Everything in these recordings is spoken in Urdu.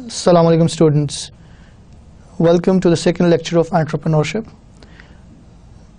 Assalamu alaikum students. Welcome to the second lecture of entrepreneurship.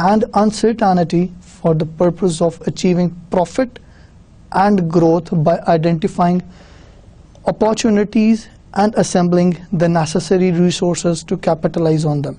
and uncertainty for the purpose of achieving profit and growth by identifying opportunities and assembling the necessary resources to capitalize on them.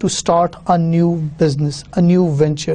to start a new business, a new venture,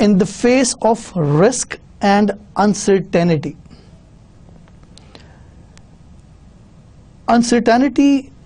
In the face of risk and uncertainty, uncertainty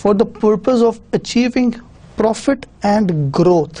for the purpose of achieving profit and growth.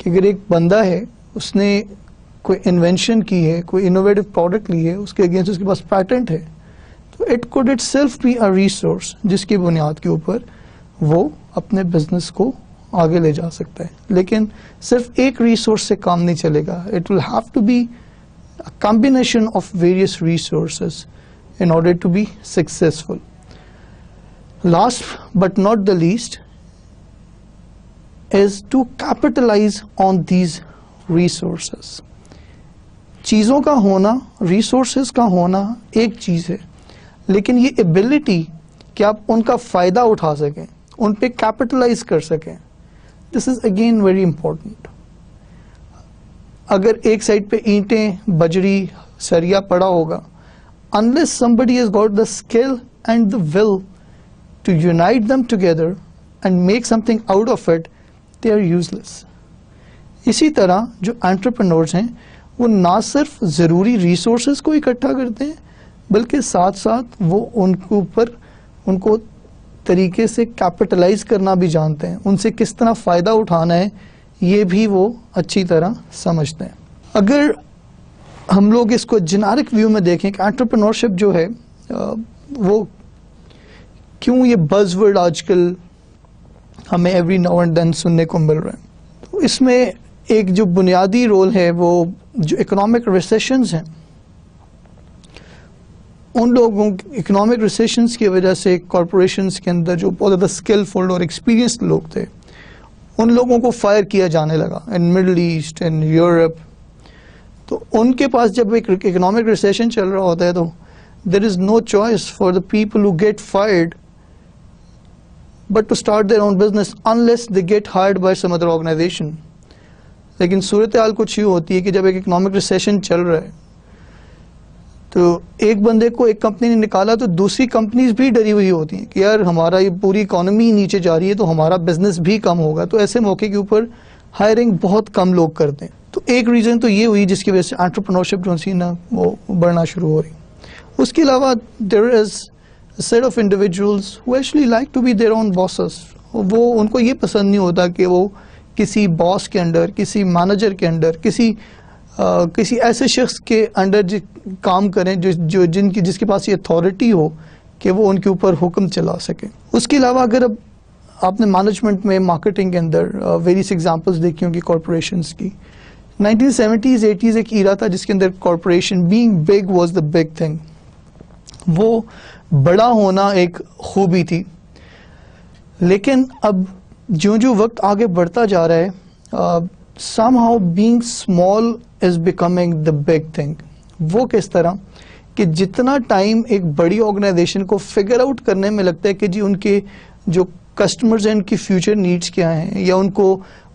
کہ اگر ایک بندہ ہے اس نے کوئی انوینشن کی ہے, کوئی انوویٹو پروڈکٹ لی ہے, اس کے اگینسٹ اس کے پاس پیٹنٹ ہے, تو it could itself be a resource جس کی بنیاد کے اوپر وہ اپنے بزنس کو آگے لے جا سکتا ہے. لیکن صرف ایک ریسورس سے کام نہیں چلے گا. It will have to be a combination of various resources in order to be successful. Last but not the least is to capitalize on these resources. چیزوں کا ہونا, ریسورسز کا ہونا ایک چیز ہے, لیکن یہ ابیلٹی کہ آپ ان کا فائدہ اٹھا سکیں, ان پہ کیپٹلائز کر سکیں, دس از اگین ویری امپورٹنٹ. اگر ایک سائڈ پہ اینٹیں, بجری, سریا پڑا ہوگا, unless somebody has got the skill and the will to unite them together and make something out of it, they are useless. اسی طرح جو انٹرپرینورز ہیں وہ نہ صرف ضروری ریسورسز کو اکٹھا کرتے ہیں بلکہ ساتھ ساتھ وہ ان کے اوپر ان کو طریقے سے کیپٹلائز کرنا بھی جانتے ہیں, ان سے کس طرح فائدہ اٹھانا ہے یہ بھی وہ اچھی طرح سمجھتے ہیں. اگر ہم لوگ اس کو جنارک ویو میں دیکھیں کہ انٹرپرینورشپ جو ہے وہ کیوں یہ بز ورڈ آج کل ہمیں ایوری ناؤ اینڈ دین سننے کو مل رہا ہے, تو اس میں ایک جو بنیادی رول ہے وہ جو اکنامک ریسیشنز ہیں, ان لوگوں اکنامک ریسیشنز کی وجہ سے کارپوریشنز کے اندر جو بہت زیادہ اسکلفل اور ایکسپیرینسڈ لوگ تھے ان لوگوں کو فائر کیا جانے لگا ان مڈل ایسٹ, ان یورپ. تو ان کے پاس جب ایک اکنامک ریسیشن چل رہا ہوتا ہے تو there is no choice for the people who get fired but to start their own business unless they get hired by some other organisation. لیکن صورتحال کچھ یہ ہوتی ہے کہ جب ایک اکنامک ریسیشن چل رہا ہے تو ایک بندے کو ایک کمپنی نے نکالا تو دوسری کمپنیز بھی ڈری ہوئی ہوتی ہیں کہ یار ہمارا یہ پوری اکانومی نیچے جا رہی ہے تو ہمارا بزنس بھی کم ہوگا. تو ایسے موقع کے اوپر ہائرنگ بہت کم لوگ کرتے ہیں. تو ایک ریزن تو یہ ہوئی جس کی وجہ سے انٹرپرینورشپ جو سی نا وہ بڑھنا شروع ہو رہی. اس کے علاوہ there is set of individuals who actually like to be their own bosses. وہ ان کو یہ پسند نہیں ہوتا کہ وہ کسی باس کے انڈر, کسی مینیجر کے انڈر, کسی ایسے شخص کے انڈر کام کریں جس کے پاس یہ اتھارٹی ہو کہ وہ ان کے اوپر حکم چلا سکے. اس کے علاوہ اگر اب آپ نے مینجمنٹ میں, مارکیٹنگ کے اندر ویریس ایگزامپلس دیکھی ہوں گی کارپوریشنس کی. 1970s 80s ایک ایرا تھا جس کے اندر corporation being big was the big thing. وہ بڑا ہونا ایک خوبی تھی. لیکن اب جو وقت آگے بڑھتا جا رہا ہے somehow being small is becoming the big thing. وہ کس طرح کہ جتنا ٹائم ایک بڑی آرگنائزیشن کو فگر آؤٹ کرنے میں لگتا ہے کہ جی ان کے جو کسٹمرز ہیں ان کی فیوچر نیڈس کیا ہیں, یا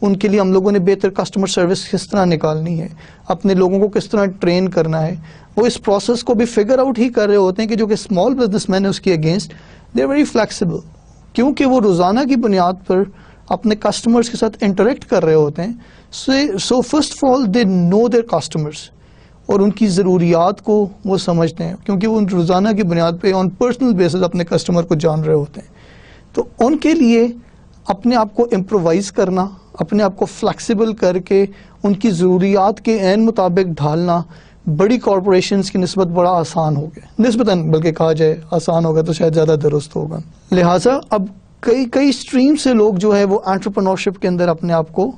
ان کے لیے ہم لوگوں نے بہتر کسٹمر سروس کس طرح نکالنی ہے, اپنے لوگوں کو کس طرح ٹرین کرنا ہے, وہ اس پروسیس کو بھی فگر آؤٹ ہی کر رہے ہوتے ہیں کہ جو کہ اسمال بزنس مین ہے اس کے against they are very flexible, کیونکہ وہ روزانہ کی بنیاد پر اپنے کسٹمرز کے ساتھ انٹریکٹ کر رہے ہوتے ہیں. So first of all they know their customers اور ان کی ضروریات کو وہ سمجھتے ہیں, کیونکہ وہ روزانہ کی بنیاد پہ آن پرسنل بیسس اپنے کسٹمر کو جان رہے ہوتے ہیں. تو ان کے لیے اپنے آپ کو امپرووائز کرنا, اپنے آپ کو فلیکسیبل کر کے ان کی ضروریات کے عین مطابق ڈھالنا بڑی کارپوریشنز کی نسبت بڑا آسان ہو گیا. نسبتاً بلکہ کہا جائے آسان ہوگا تو شاید زیادہ درست ہوگا. لہٰذا اب کئی اسٹریم سے لوگ جو ہے وہ انٹرپرینورشپ کے اندر اپنے آپ کو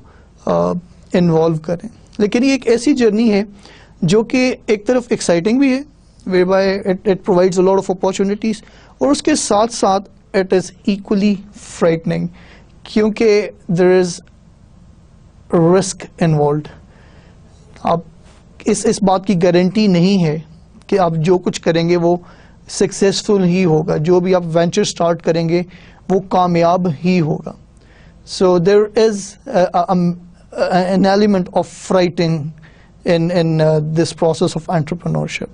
انوالو کریں. لیکن یہ ایک ایسی جرنی ہے جو کہ ایک طرف ایکسائٹنگ بھی ہے, where by it provides a lot of opportunities, اور اس کے ساتھ ساتھ اٹ از ایکولی فرائٹننگ کیونکہ دیر از رسک انوالوڈ. آپ اس بات کی گارنٹی نہیں ہے کہ آپ جو کچھ کریں گے وہ سکسیزفل ہی ہوگا, جو بھی آپ وینچر سٹارٹ کریں گے وہ کامیاب ہی ہوگا. سو دیر از an element of frighting in this process of entrepreneurship.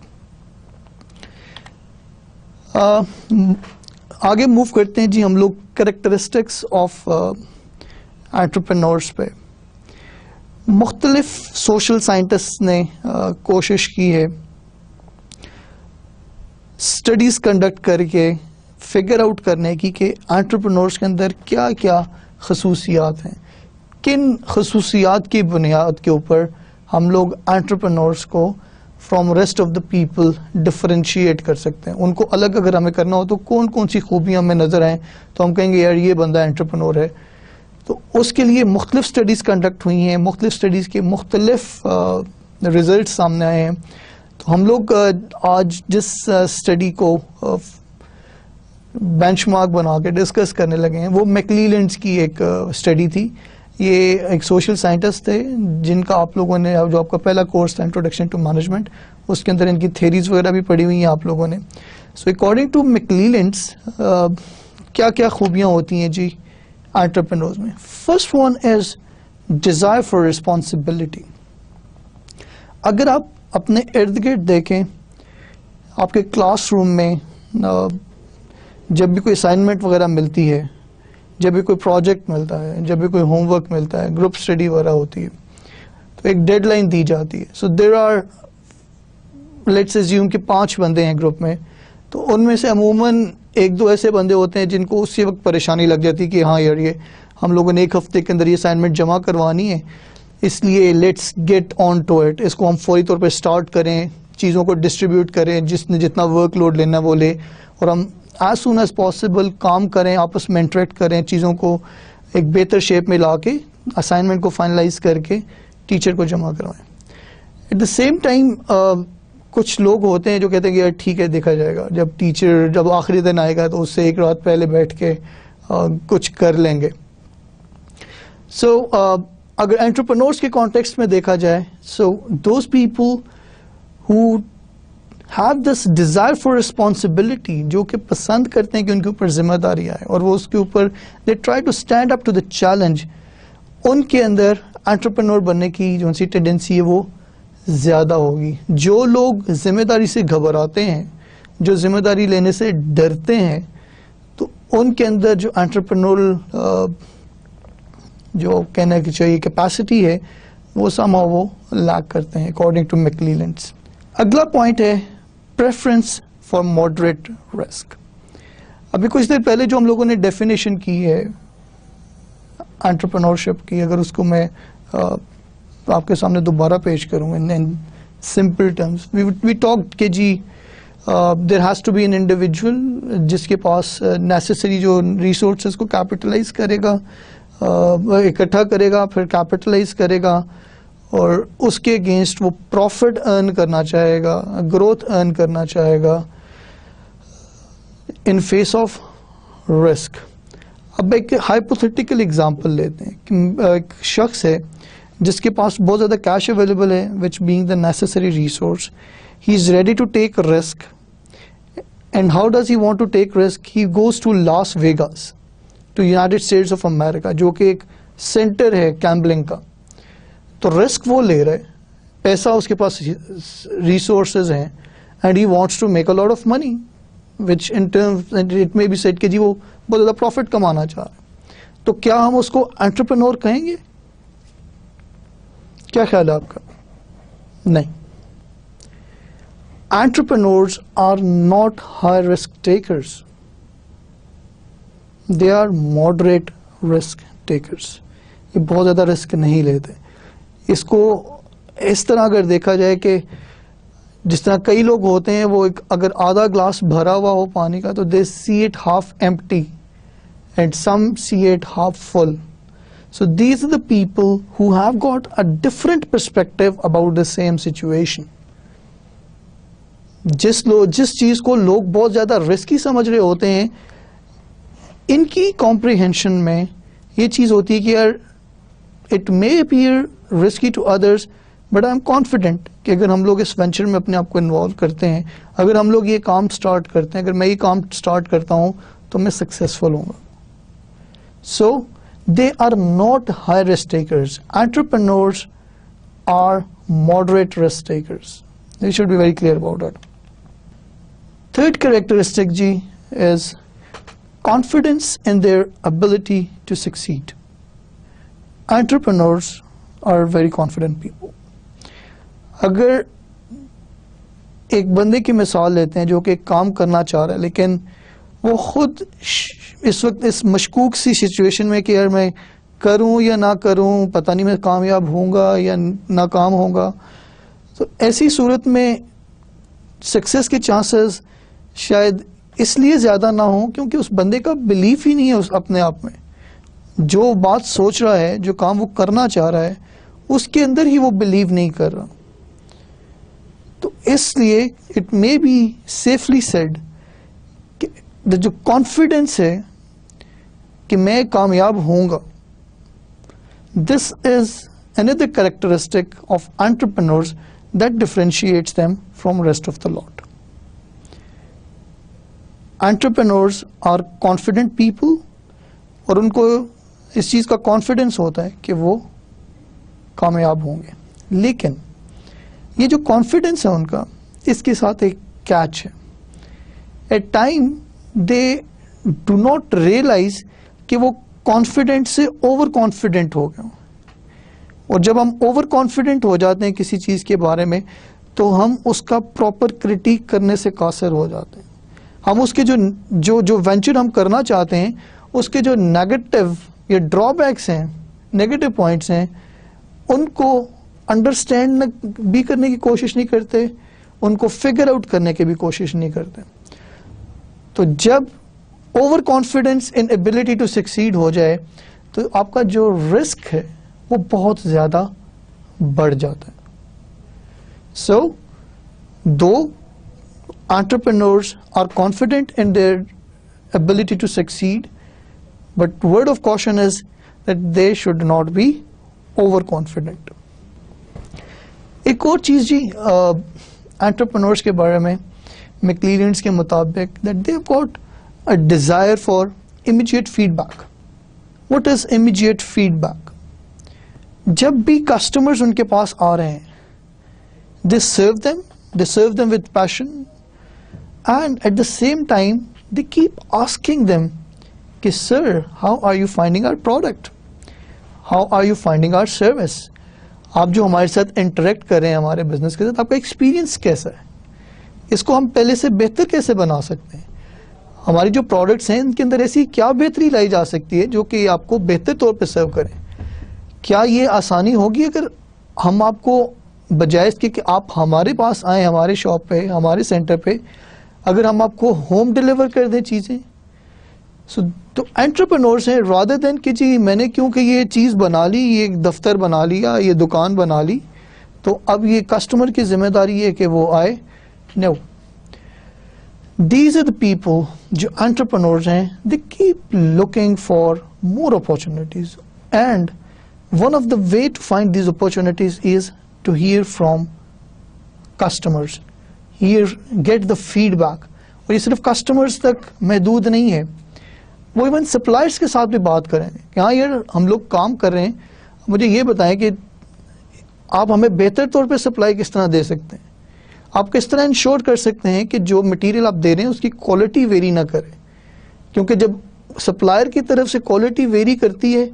آگے موو کرتے ہیں جی ہم لوگ کریکٹرسٹکس آف انٹرپرینورس پہ. مختلف سوشل سائنٹسٹ نے کوشش کی ہے اسٹڈیز کنڈکٹ کر کے فگر آؤٹ کرنے کی کہ انٹرپرینورس کے اندر کیا کیا خصوصیات ہیں, کن خصوصیات کی بنیاد کے اوپر ہم لوگ انٹرپرنورس کو from rest of the people differentiate کر سکتے ہیں. ان کو الگ اگر ہمیں کرنا ہو تو کون کون سی خوبیاں ہمیں نظر آئیں تو ہم کہیں گے یار یہ بندہ انٹرپرنور ہے. تو اس کے لیے مختلف اسٹڈیز کنڈکٹ ہوئی ہیں, مختلف اسٹڈیز کے مختلف ریزلٹ سامنے آئے ہیں. تو ہم لوگ آج جس اسٹڈی کو بینچ مارک بنا کے ڈسکس کرنے لگے ہیں وہ میکلیلینڈز کی ایک اسٹڈی تھی. یہ ایک سوشل سائنٹسٹ تھے جن کا آپ لوگوں نے, جو آپ کا پہلا کورس تھا انٹروڈکشن ٹو مینجمنٹ, اس کے اندر ان کی تھیریز وغیرہ بھی پڑھی ہوئی ہیں آپ لوگوں نے. سو اکارڈنگ ٹو میکلیلینڈز کیا کیا خوبیاں ہوتی ہیں جی انٹرپرینورز میں. First one is desire for responsibility. اگر آپ اپنے ارد گرد دیکھیں, آپ کے کلاس روم میں جب بھی کوئی اسائنمنٹ وغیرہ ملتی ہے, جب بھی کوئی پروجیکٹ ملتا ہے, جب بھی کوئی ہوم ورک ملتا ہے, گروپ اسٹڈی وغیرہ ہوتی ہے, تو ایک ڈیڈ لائن دی جاتی ہے. سو دیر آر لیٹس اسیوم کہ 5 بندے ہیں گروپ میں, تو ان میں سے عموماً 1-2 ایسے بندے ہوتے ہیں جن کو اسی وقت پریشانی لگ جاتی ہے کہ ہاں یار یہ ہم لوگوں نے 1 ہفتے کے اندر یہ اسائنمنٹ جمع کروانی ہے, اس لیے let's get on to it, اس کو ہم فوری طور پہ اسٹارٹ کریں, چیزوں کو ڈسٹریبیوٹ کریں, جس نے جتنا ورک لوڈ لینا وہ لے, اور ہم ایز سون ایز پاسبل کام کریں, آپس میں انٹریکٹ کریں, چیزوں کو ایک بہتر شیپ میں لا کے اسائنمنٹ کو فائنلائز کر کے ٹیچر کو جمع کروائیں. ایٹ دا سیم ٹائم کچھ لوگ ہوتے ہیں جو کہتے ہیں کہ یار ٹھیک ہے دیکھا جائے گا, جب آخری دن آئے گا تو اس سے 1 رات پہلے بیٹھ کے کچھ کر لیں گے. سو اگر انٹرپرنورس کے کانٹیکسٹ میں دیکھا جائے, so those people who have this desire for responsibility, جو کہ پسند کرتے ہیں کہ ان کے اوپر ذمہ داری آئے اور وہ اس کے اوپر they try to stand up to the challenge, ان کے اندر انٹرپرنور بننے کی جو ان سی ٹینڈنسی ہے وہ زیادہ ہوگی. جو لوگ ذمہ داری سے گھبراتے ہیں, جو ذمہ داری لینے سے ڈرتے ہیں, تو ان کے اندر جو انٹرپرنورل جو کہنا کہ چاہیے کیپیسٹی ہے وہ somehow وہ لیک کرتے ہیں اکارڈنگ ٹو میکلیلینڈز. اگلا پوائنٹ ہے پریفرنس فار ماڈریٹ رسک. ابھی کچھ دیر پہلے جو ہم لوگوں نے ڈیفینیشن کی ہے انٹرپرنورشپ کی, اگر اس کو میں آپ کے سامنے دوبارہ پیش کروں in simple terms, we talk کہ جی there has to be an individual جس کے پاس نیسسری جو ریسورسز کو کیپٹلائز کرے گا, اکٹھا کرے گا, پھر کیپٹلائز کرے گا, اور اس کے اگینسٹ وہ پروفٹ ارن کرنا چاہے گا, گروتھ ارن کرنا چاہے گا ان فیس آف رسک. اب ایک ہائپوتھیٹیکل ایگزامپل لیتے ہیں کہ ایک شخص ہے جس کے پاس بہت زیادہ کیش اویلیبل ہے, which being the necessary resource, he is ready to take risk. And how does he want to take risk? He goes to Las Vegas, to United States of America, جو کہ ایک سینٹر ہے گیمبلنگ کا. تو رسک وہ لے رہے, پیسہ اس کے پاس ریسورسز ہیں, and he wants to make a lot of money which in terms it may be said کہ جی وہ بہت زیادہ پروفٹ کمانا چاہ رہے ہیں. تو کیا ہم اس کو انٹرپرنور کہیں گے؟ کیا خیال ہے آپ کا؟ نہیں. Entrepreneurs are not high risk takers. They are moderate risk takers. یہ بہت زیادہ رسک نہیں لیتے. اس کو اس طرح اگر دیکھا جائے کہ جس طرح کئی لوگ ہوتے ہیں وہ اگر آدھا گلاس بھرا ہوا ہو پانی کا تو they see it half empty and some see it half full. So these are the people who have got a different perspective about the same situation. جس چیز کو لوگ بہت زیادہ رسکی سمجھ رہے ہوتے ہیں, ان کی کمپریہنشن میں یہ چیز ہوتی ہے کہ یار it may appear risky to others but I am confident کہ اگر ہم لوگ اس وینچر میں اپنے آپ کو انوالو کرتے ہیں, اگر ہم لوگ یہ کام سٹارٹ کرتے ہیں, اگر میں یہ کام سٹارٹ کرتا ہوں تو میں سکسیزفل ہوں گا. So they are not high risk takers. Entrepreneurs are moderate risk takers. They should be very clear about it. Third characteristic G is confidence in their ability to succeed. Entrepreneurs are very confident people. اگر ایک بندے کی مثال لیتے ہیں جو کہ ایک کام کرنا چاہ رہا ہے لیکن وہ خود اس وقت اس مشکوک سی سچویشن میں کہ یار میں کروں یا نہ کروں, پتہ نہیں میں کامیاب ہوں گا یا ناکام ہوں گا. تو ایسی صورت میں سکسیس کے چانسز شاید اس لیے زیادہ نہ ہوں کیونکہ اس بندے کا بلیف ہی نہیں ہے اس اپنے آپ میں. جو بات سوچ رہا ہے, جو کام وہ کرنا چاہ رہا ہے, اس کے اندر ہی وہ بلیو نہیں کر رہا. تو اس لیے it may be safely said کہ جو کانفیڈنس ہے کہ میں کامیاب ہوں گا, دس از another characteristic of entrepreneurs that differentiates them from rest of the lot. Entrepreneurs are confident people اور ان کو اس چیز کا کانفیڈنس ہوتا ہے کہ وہ کامیاب ہوں گے. لیکن یہ جو کانفیڈنس ہے ان کا, اس کے ساتھ ایک کیچ ہے. At time they do not realize کہ وہ کانفیڈنٹ سے اوور کانفیڈنٹ ہو گئے. اور جب ہم اوور کانفیڈنٹ ہو جاتے ہیں کسی چیز کے بارے میں تو ہم اس کا پراپر کرٹیک کرنے سے قاصر ہو جاتے ہیں. ہم اس کے جو وینچر ہم کرنا چاہتے ہیں اس کے جو نیگیٹو یا ڈرا بیکس ہیں, نیگیٹو پوائنٹس ہیں, ان کو انڈرسٹینڈ بھی کرنے کی کوشش نہیں کرتے, ان کو فگر آؤٹ کرنے کی بھی کوشش نہیں کرتے. تو جب over confidence in ability to succeed ہو جائے تو آپ کا جو رسک ہے وہ بہت زیادہ بڑھ جاتا ہے. سو دو entrepreneurs are confident in their ability to succeed, but word of caution is that they should not be overconfident. ایک اور چیز جی entrepreneurs کے بارے میں میکلیرینز کے مطابق that they've got a desire for immediate feedback. What is immediate feedback? جب بھی کسٹمرز ان کے پاس آ رہے ہیں, they serve them with passion, and at the same time they keep asking them کہ sir, how are you finding our product? How are you finding our service? آپ جو ہمارے ساتھ انٹریکٹ کر رہے ہیں ہمارے بزنس کے ساتھ, آپ کا ایکسپیرینس کیسا ہے؟ اس کو ہم پہلے سے بہتر کیسے بنا سکتے ہیں؟ ہماری جو پروڈکٹس ہیں ان کے اندر ایسی کیا بہتری لائی جا سکتی ہے جو کہ آپ کو بہتر طور پہ سرو کریں؟ کیا یہ آسانی ہوگی اگر ہم آپ کو بجائے اس کے کہ آپ ہمارے پاس آئیں, ہمارے شاپ پہ, ہمارے سینٹر پہ, اگر ہم آپ کو ہوم ڈیلیور کر دیں چیزیں؟ سو تو انٹرپرینورس ہیں, رادر دین کہ جی میں نے کیونکہ یہ چیز بنا لی, یہ دفتر بنا لیا, یہ دکان بنا لی, تو اب یہ کسٹمر کی ذمہ داری ہے کہ وہ آئے. نو, دیز آر دا پیپل جو انٹرپرینورس ہیں, they keep looking for more opportunities, and one of the way to find these opportunities is to hear from customers, get the feedback. اور یہ صرف کسٹمرز تک محدود نہیں ہے, وہ ایون سپلائرس کے ساتھ بھی بات کریں کہ ہاں یار ہم لوگ کام کر رہے ہیں, مجھے یہ بتائیں کہ آپ ہمیں بہتر طور پہ سپلائی کس طرح دے سکتے ہیں, آپ کس طرح انشور کر سکتے ہیں کہ جو مٹیریل آپ دے رہے ہیں اس کی کوالٹی ویری نہ کرے, کیونکہ جب سپلائر کی طرف سے کوالٹی ویری کرتی ہے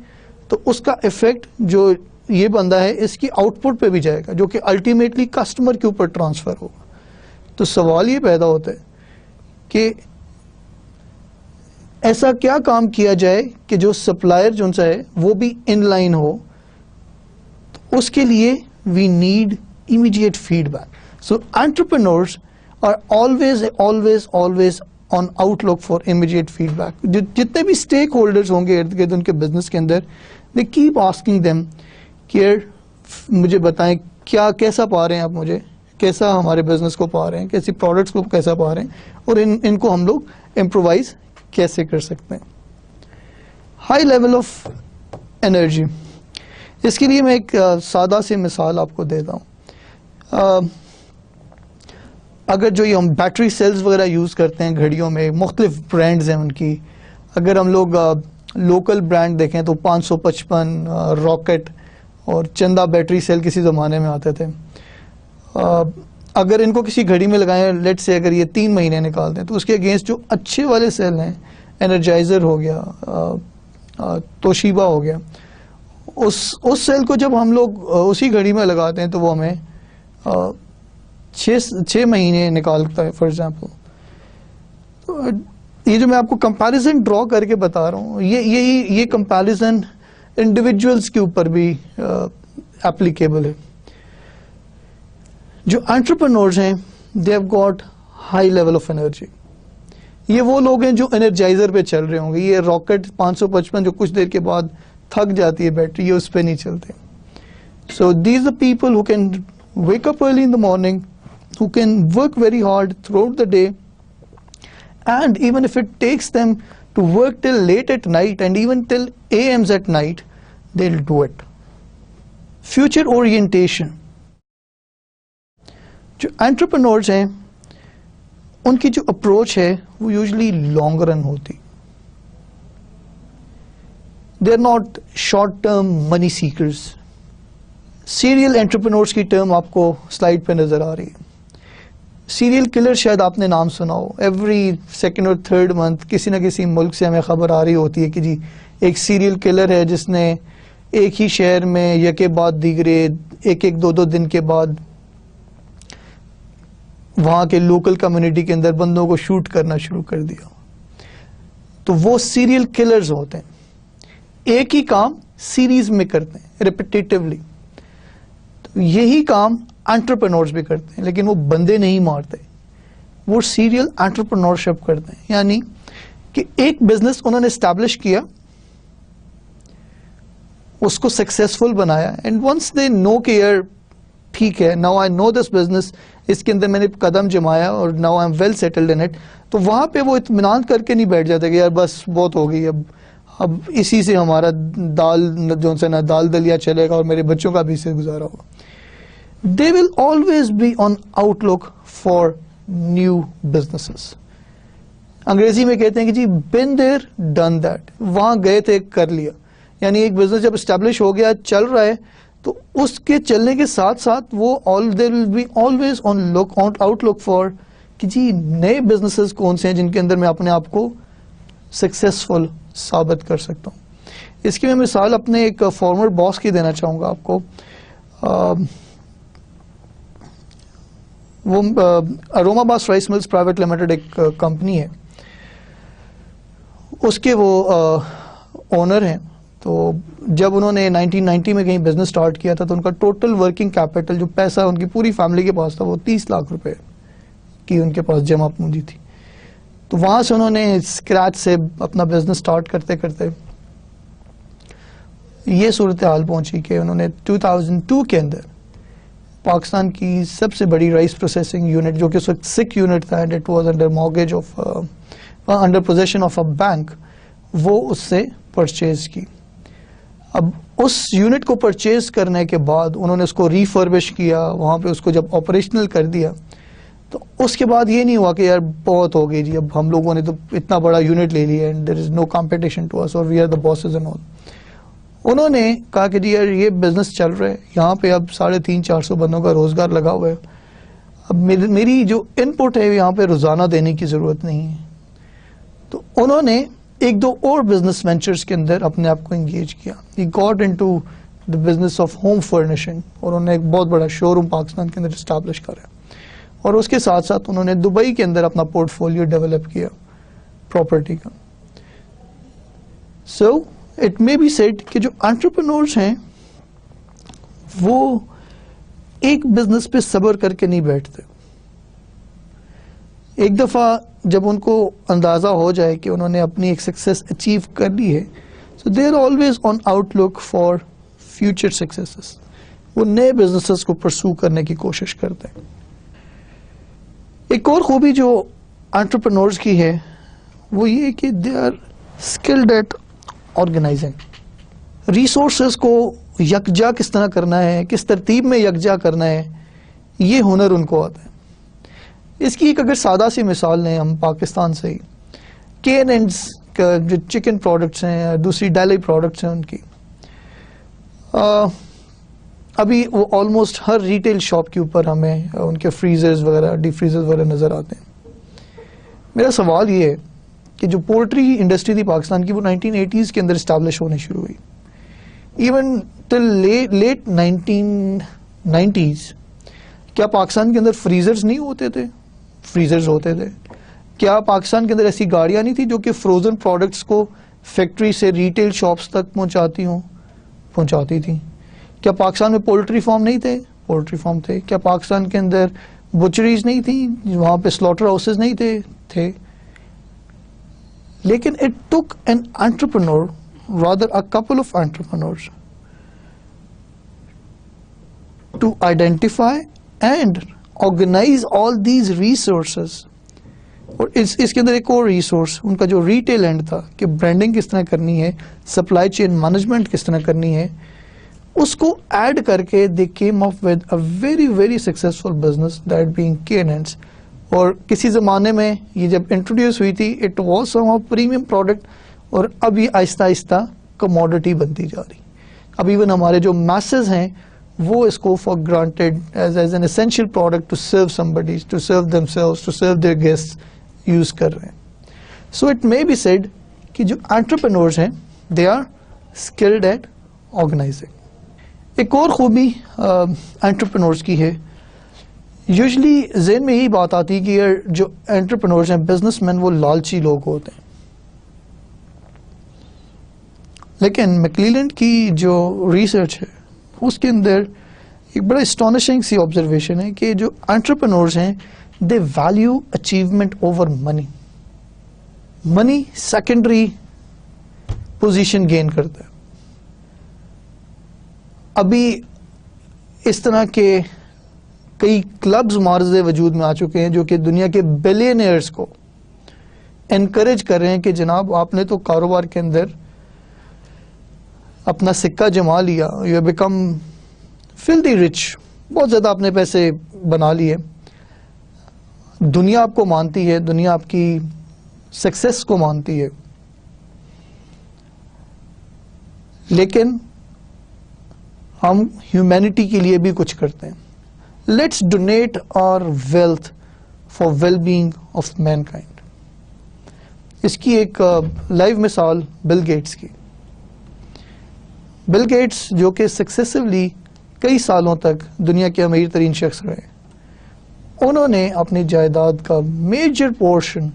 تو اس کا ایفیکٹ جو یہ بندہ ہے اس کی آؤٹ پٹ پہ بھی جائے گا, جو کہ الٹیمیٹلی کسٹمر کے اوپر ٹرانسفر ہوگا. تو سوال یہ پیدا ہوتا ہے کہ ایسا کیا کام کیا جائے کہ جو سپلائر جو ہے وہ بھی ان لائن ہو. تو اس کے لیے we need immediate feedback. So entrepreneurs are always on outlook for immediate feedback. جتنے بھی اسٹیک ہولڈرز ہوں گے ارد گرد ان کے بزنس کے اندر, دے کیپ آسکنگ دیم کہ مجھے بتائیں کیسا پا رہے ہیں آپ, مجھے کیسا ہمارے بزنس کو پا رہے ہیں, کیسی پروڈکٹس کو کیسا پا رہے ہیں, اور ان کو ہم لوگ امپرووائز کیسے کر سکتے ہیں. ہائی لیول آف انرجی, اس کے لیے میں ایک سادہ سی مثال آپ کو دیتا ہوں. اگر جو یہ ہم بیٹری سیلز وغیرہ یوز کرتے ہیں گھڑیوں میں, مختلف برانڈز ہیں ان کی, اگر ہم لوگ لوکل برانڈ دیکھیں تو 555, راکٹ اور چندہ بیٹری سیل کسی زمانے میں آتے تھے. اگر ان کو کسی گھڑی میں لگائیں, لیٹ سے اگر یہ 3 مہینے نکالتے ہیں, تو اس کے اگینسٹ جو اچھے والے سیل ہیں, انرجائزر ہو گیا, توشیبا ہو گیا, اس سیل کو جب ہم لوگ اسی گھڑی میں لگاتے ہیں تو وہ ہمیں 6 مہینے نکالتا ہے فار ایگزامپل. یہ جو میں آپ کو کمپیریزن ڈرا کر کے بتا رہا ہوں, یہ کمپیریزن انڈیویجولس کے اوپر بھی اپلیکیبل ہے. جو انٹرپرنورز ہیں they have got high level of energy. یہ وہ لوگ ہیں جو انرجائزر پہ چل رہے ہوں گے. یہ راکٹ 555 جو کچھ دیر کے بعد تھک جاتی ہے بیٹری, یہ اس پہ نہیں چلتے. So these are people who can wake up early in the morning, who can work very hard throughout the day, and even if it takes them to work till late at night and even till AMs at night, they'll do it. Future orientation. جو entrepreneurs ہیں ان کی جو اپروچ ہے وہ یوزلی لانگ رن ہوتی. They are not short term money seekers. Serial entrepreneurs کی ٹرم آپ کو سلائڈ پہ نظر آ رہی ہے. سیریل کلر شاید آپ نے نام سنا ہو. ایوری سیکنڈ اور تھرڈ منتھ کسی نہ کسی ملک سے ہمیں خبر آ رہی ہوتی ہے کہ جی ایک سیریل کلر ہے جس نے ایک ہی شہر میں یکے بعد دیگرے ایک دو دن کے بعد وہاں کے لوکل کمیونٹی کے اندر بندوں کو شوٹ کرنا شروع کر دیا. تو وہ سیریل کلرز ہوتے ہیں, ایک ہی کام سیریز میں کرتے ہیں ریپیٹیٹیولی. یہی کام انٹرپرینورز بھی کرتے ہیں لیکن وہ بندے نہیں مارتے, وہ سیریل انٹرپرینورشپ کرتے ہیں. یعنی کہ ایک بزنس انہوں نے اسٹیبلش کیا, اس کو سکسیسفل بنایا, اینڈ ونس دے نو کہ یار ٹھیک ہے now I know this business, اس کے اندر میں نے قدم جمایا اور now I am well settled in it, تو وہاں پہ وہ اطمینان کر کے نہیں بیٹھ جاتے کہ یار بس بہت ہو گئی, اب اسی سے ہمارا جو سے نا دال دلیا چلے گا اور میرے بچوں کا بھی اسے گزارا ہوگا. They will always be on outlook for new businesses. انگریزی میں کہتے ہیں کہ جی been there done that, وہاں گئے تھے کر لیا. یعنی ایک بزنس جب اسٹیبلش ہو گیا چل رہا ہے تو اس کے چلنے کے ساتھ ساتھ وہ they will be always on outlook for کہ جی نئے بزنسز کون سے ہیں جن کے اندر میں اپنے آپ کو سکسیسفل ثابت کر سکتا ہوں. اس کی میں مثال اپنے ایک فارمر باس کی دینا چاہوں گا آپ کو. وہ اروما باس رائس ملز پرائیویٹ لمیٹڈ ایک کمپنی ہے, اس کے وہ اونر ہیں. تو جب انہوں نے 1990 میں کہیں بزنس سٹارٹ کیا تھا تو ان کا ٹوٹل ورکنگ کیپٹل جو پیسہ ان کی پوری فیملی کے پاس تھا وہ 30 لاکھ روپے کی ان کے پاس جمع پونجی تھی. تو وہاں سے انہوں نے اسکریچ سے اپنا بزنس سٹارٹ کرتے کرتے یہ صورتحال پہنچی کہ انہوں نے 2002 کے اندر پاکستان کی سب سے بڑی رائس پروسیسنگ یونٹ جو کہ اس وقت سک یونٹ تھا and it was under mortgage of under position of a bank, وہ اس سے پرچیز کی. اب اس یونٹ کو پرچیز کرنے کے بعد انہوں نے اس کو ریفربش کیا, وہاں پہ اس کو جب آپریشنل کر دیا تو اس کے بعد یہ نہیں ہوا کہ یار بہت ہو گئی جی اب ہم لوگوں نے تو اتنا بڑا یونٹ لے لیا and there is no competition to us اور we are the bosses and all. انہوں نے کہا کہ جی یار یہ بزنس چل رہا ہے, یہاں پہ اب 350-400 بندوں کا روزگار لگا ہوا ہے, اب میری جو ان پٹ ہے یہاں پہ روزانہ دینے کی ضرورت نہیں ہے. تو انہوں نے ایک دو اور بزنس وینچرز کے اندر اپنے آپ کو انگیج کیا. He got into the business of home furnishing اور انہوں نے ایک بہت بڑا شو روم پاکستان کے اندر اسٹیبلش کرا, اور اس کے ساتھ ساتھ انہوں نے دبئی کے اندر اپنا پورٹ فولیو ڈیولپ کیا پراپرٹی کا. So it may be said کہ جو انٹرپرینورز ہیں وہ ایک بزنس پہ صبر کر کے نہیں بیٹھتے. ایک دفعہ جب ان کو اندازہ ہو جائے کہ انہوں نے اپنی ایک سکسیس اچیو کر لی ہے, so they are always on outlook for future successes. وہ نئے بزنسز کو پرسو کرنے کی کوشش کرتے ہیں. ایک اور خوبی جو انٹرپرینورز کی ہے وہ یہ کہ they are skilled at organizing. Resources کو یکجا کس طرح کرنا ہے, کس ترتیب میں یکجا کرنا ہے, یہ ہنر ان کو آتا ہے. اس کی ایک اگر سادہ سی مثال لیں ہم پاکستان سے ہی, K&N's کا جو چکن پروڈکٹس ہیں, دوسری ڈیلی پروڈکٹس ہیں ان کی, ابھی وہ آلموسٹ ہر ریٹیل شاپ کے اوپر ہمیں ان کے فریزرز وغیرہ ڈی فریزرز وغیرہ نظر آتے ہیں. میرا سوال یہ ہے کہ جو پولٹری انڈسٹری تھی پاکستان کی وہ 1980s کے اندر اسٹیبلش ہونے شروع ہوئی. ایون ٹل لیٹ 1990s کیا پاکستان کے اندر فریزرز نہیں ہوتے تھے؟ فریزرز ہوتے تھے. کیا پاکستان کے اندر ایسی گاڑیاں نہیں تھی جو کہ فروزن پروڈکٹس کو فیکٹری سے ریٹیل شاپس تک پہنچاتی ہوں؟ پہنچاتی تھیں. کیا پاکستان میں پولٹری فارم نہیں تھے؟ پولٹری فارم تھے. کیا پاکستان کے اندر بچریز نہیں تھیں؟ وہاں پہ سلاٹر ہاؤسز نہیں تھے. لیکن it took an entrepreneur, rather a couple of entrepreneurs, to identify and organize all these resources. اور اس کے اندر ایک اور ریسورس ان کا جو ریٹیل اینڈ تھا کہ برانڈنگ کس طرح کرنی ہے, سپلائی چین مینجمنٹ کس طرح کرنی ہے, اس کو ایڈ کر کے they came up with a very very successful business that being K&N's. اور کسی زمانے میں یہ جب انٹروڈیوس ہوئی تھی it was some premium product, اور اب یہ آہستہ آہستہ کموڈٹی بنتی جا رہی. اب ایون ہمارے جو میسز ہیں وہ اس کو for granted as an essential product to serve somebody, to serve themselves, to serve their guest use کر رہے ہیں. So it may be said کہ جو انٹرپرینورز ہیں they are skilled at organizing. ایک اور خوبی انٹرپرینورز کی ہے, یوزلی ذہن میں یہی بات آتی ہے کہ جو انٹرپرینورز ہیں, بزنس مین, وہ لالچی لوگ ہوتے ہیں. لیکن میکلیلینڈ کی جو ریسرچ ہے اس کے اندر ایک بڑا اسٹانشنگ سی آبزرویشن ہے کہ جو انٹرپرینورز ہیں دے ویلیو اچیومنٹ اوور منی. منی سیکنڈری پوزیشن گین کرتا ہے. ابھی اس طرح کے کئی کلبز معارض وجود میں آ چکے ہیں جو کہ دنیا کے بلینئرز کو انکریج کر رہے ہیں کہ جناب آپ نے تو کاروبار کے اندر اپنا سکہ جما لیا, یو ہیو بیکم فلدی رچ, بہت زیادہ آپ نے پیسے بنا لیے, دنیا آپ کو مانتی ہے, دنیا آپ کی سکسیس کو مانتی ہے, لیکن ہم ہیومینٹی کے لیے بھی کچھ کرتے ہیں. Let's donate our wealth for well being of mankind. اس کی ایک لائیو مثال بل گیٹس کی. بل گیٹس جو کہ سکسیسفلی کئی سالوں تک دنیا کے امیر ترین شخص رہے, انہوں نے اپنی جائیداد کا میجر پورشن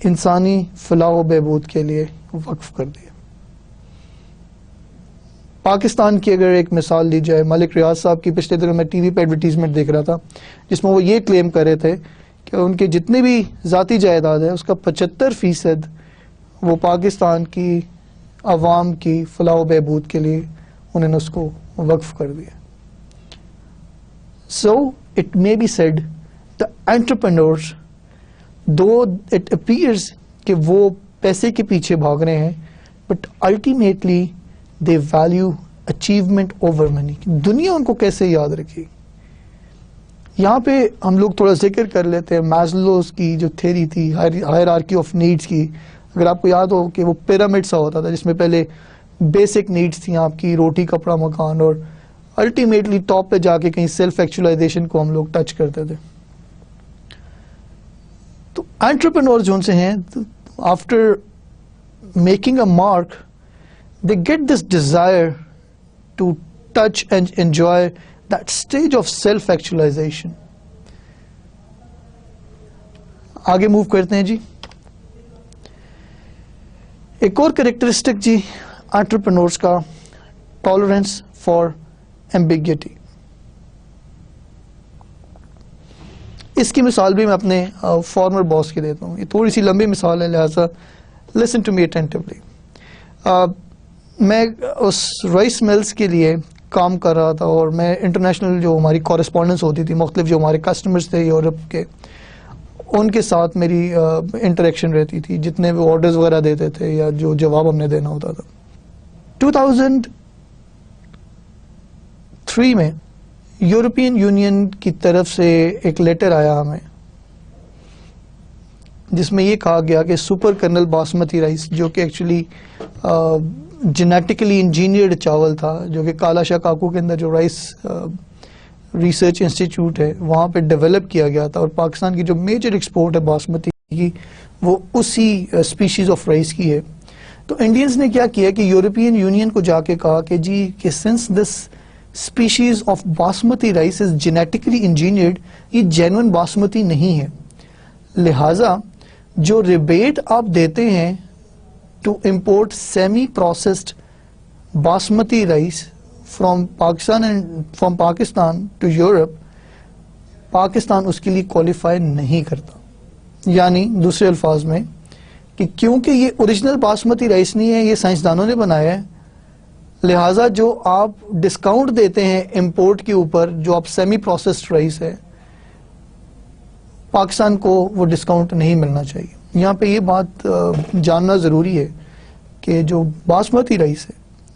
انسانی فلاح و بہبود کے لیے وقف کر دیا. پاکستان کی اگر ایک مثال لی جائے, ملک ریاض صاحب کی پچھلے دنوں میں ٹی وی پہ ایڈورٹیزمنٹ دیکھ رہا تھا جس میں وہ یہ کلیم کر رہے تھے کہ ان کے جتنے بھی ذاتی جائیداد ہے اس کا 75% وہ پاکستان کی عوام کی فلاح و بہبود کے لیے انہوں نے اس کو وقف کر دیا. So it may be said the entrepreneurs though it appears کہ وہ پیسے کے پیچھے بھاگ رہے ہیں, but ultimately they value achievement over money. دنیا ان کو کیسے یاد رکھے. یہاں پہ ہم لوگ تھوڑا ذکر کر لیتے ہیں میزلوز کی جو تھیری تھی ہائرارکی آف نیڈس کی. اگر آپ کو یاد ہو کہ وہ پیرامڈ سا ہوتا تھا جس میں پہلے بیسک نیڈس تھیں آپ کی, روٹی کپڑا مکان, اور الٹیمیٹلی ٹاپ پہ جا کے کہیں سیلف ایکچولائزیشن کو ہم لوگ ٹچ کرتے تھے. تو انٹرپرینور جو ان سے ہیں, after making a mark they get this desire to touch and enjoy that stage of self actualization. آگے موو کرتے ہیں جی. ایک اور کریکٹرسٹک جی انٹرپرینورز کا, ٹالرنس فار ایمبیگیٹی. اس کی مثال بھی میں اپنے فارمر باس کی دیتا ہوں. یہ تھوڑی سی لمبی مثال ہے, لہذا لسن ٹو می اٹینٹیولی. میں اس رائس ملز کے لیے کام کر رہا تھا اور میں انٹرنیشنل جو ہماری کورسپونڈنس ہوتی تھی, مختلف جو ہمارے کسٹمرز تھے یورپ کے, ان کے ساتھ میری انٹریکشن رہتی تھی, جتنے بھی آرڈرز وغیرہ دیتے تھے یا جو جواب ہم نے دینا ہوتا تھا. 2003 میں یورپین یونین کی طرف سے ایک لیٹر آیا ہمیں جس میں یہ کہا گیا کہ سپر کرنل باسمتی رائس, جو کہ ایکچولی جینیٹیکلی انجینئرڈ چاول تھا, جو کہ کالا شاہ کاکو کے اندر جو رائس ریسرچ انسٹیٹیوٹ ہے وہاں پہ ڈیولپ کیا گیا تھا, اور پاکستان کی جو میجر ایکسپورٹ ہے باسمتی کی وہ اسی اسپیشیز آف رائس کی ہے. تو انڈینز نے کیا کیا کہ یورپین یونین کو جا کے کہا کہ جی کہ since this species of basmati rice is genetically engineered, یہ جینوئن باسمتی نہیں ہے, لہٰذا جو ریبیٹ آپ دیتے ہیں to import semi processed basmati rice from Pakistan to Europe, Pakistan اس کے لیے کوالیفائی نہیں کرتا. یعنی دوسرے الفاظ میں کہ کیونکہ یہ اوریجنل باسمتی رائس نہیں ہے، یہ سائنسدانوں نے بنایا ہے، لہٰذا جو آپ ڈسکاؤنٹ دیتے ہیں امپورٹ کے اوپر، جو آپ سیمی پروسیسڈ رائس ہے، پاکستان کو وہ ڈسکاؤنٹ نہیں ملنا چاہیے. یہاں پہ یہ بات جاننا ضروری ہے کہ جو باسمتی رائس ہے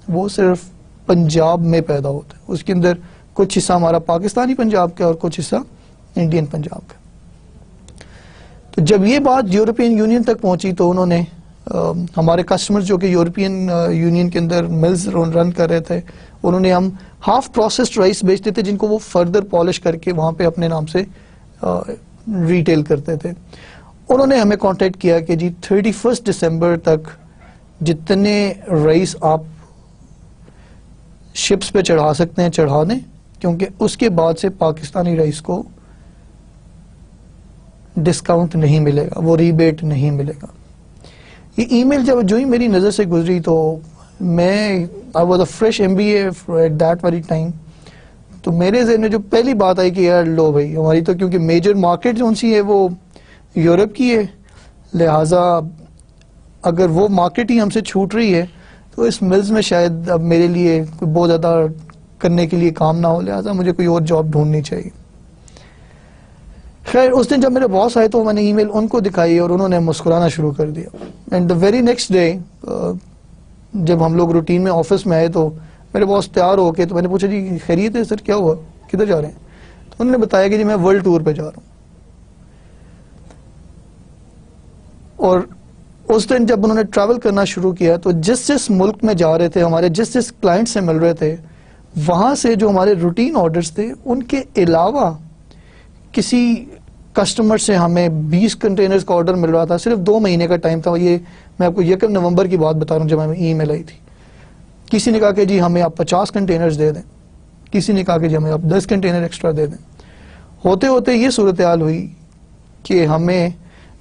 وہ صرف پنجاب میں پیدا ہوتا ہے، اس کے اندر کچھ حصہ ہمارا پاکستانی پنجاب کا اور کچھ حصہ انڈین پنجاب کا. تو جب یہ بات یورپین یونین تک پہنچی تو انہوں نے ہمارے کسٹمر جو کہ یورپین یونین کے اندر ملز رن کر رہے تھے، انہوں نے ہم ہاف پروسیسڈ رائس بیچتے تھے جن کو وہ فردر پالش کر کے وہاں پہ اپنے نام سے ریٹیل کرتے تھے. انہوں نے ہمیں کانٹیکٹ کیا کہ جی 31 دسمبر تک جتنے رائس آپ شپس پہ چڑھا سکتے ہیں چڑھا دیں، کیونکہ اس کے بعد سے پاکستانی رائس کو ڈسکاؤنٹ نہیں ملے گا، وہ ریبیٹ نہیں ملے گا. یہ ای میل جو ہی میری نظر سے گزری تو میں I was a fresh MBA at that very time، تو میرے ذہن میں جو پہلی بات آئی کہ یار لو بھائی ہماری تو کیونکہ میجر مارکیٹ جو سی ہے وہ یورپ کی ہے، لہٰذا اگر وہ مارکیٹ ہی ہم سے چھوٹ رہی ہے تو اس ملز میں شاید اب میرے لیے کوئی بہت زیادہ کرنے کے لیے کام نہ ہو، لہٰذا مجھے کوئی اور جاب ڈھونڈنی چاہیے. خیر اس دن جب میرے باس آئے تو میں نے ای میل ان کو دکھائی اور انہوں نے مسکرانا شروع کر دیا. And the very next day جب ہم لوگ روٹین میں آفس میں آئے تو میرے باس تیار ہو کے، تو میں نے پوچھا جی خیریت ہے سر، کیا ہوا، کدھر جا رہے ہیں؟ تو انہوں نے بتایا کہ جی میں ورلڈ ٹور پہ جا رہا ہوں. اور اس دن جب انہوں نے ٹریول کرنا شروع کیا تو جس ملک میں جا رہے تھے، ہمارے جس کلائنٹ سے مل رہے تھے، وہاں سے جو ہمارے روٹین آرڈرز تھے ان کے علاوہ کسی کسٹمر سے ہمیں 20 کنٹینرز کا آرڈر مل رہا تھا. صرف 2 مہینے کا ٹائم تھا. یہ میں آپ کو 1 نومبر کی بات بتا رہا ہوں جب ہمیں ای میل آئی تھی. کسی نے کہا کہ جی ہمیں آپ 50 کنٹینرز دے دیں، کسی نے کہا کہ جی ہمیں آپ 10 کنٹینر ایکسٹرا دے دیں. ہوتے ہوتے یہ صورتحال ہوئی کہ ہمیں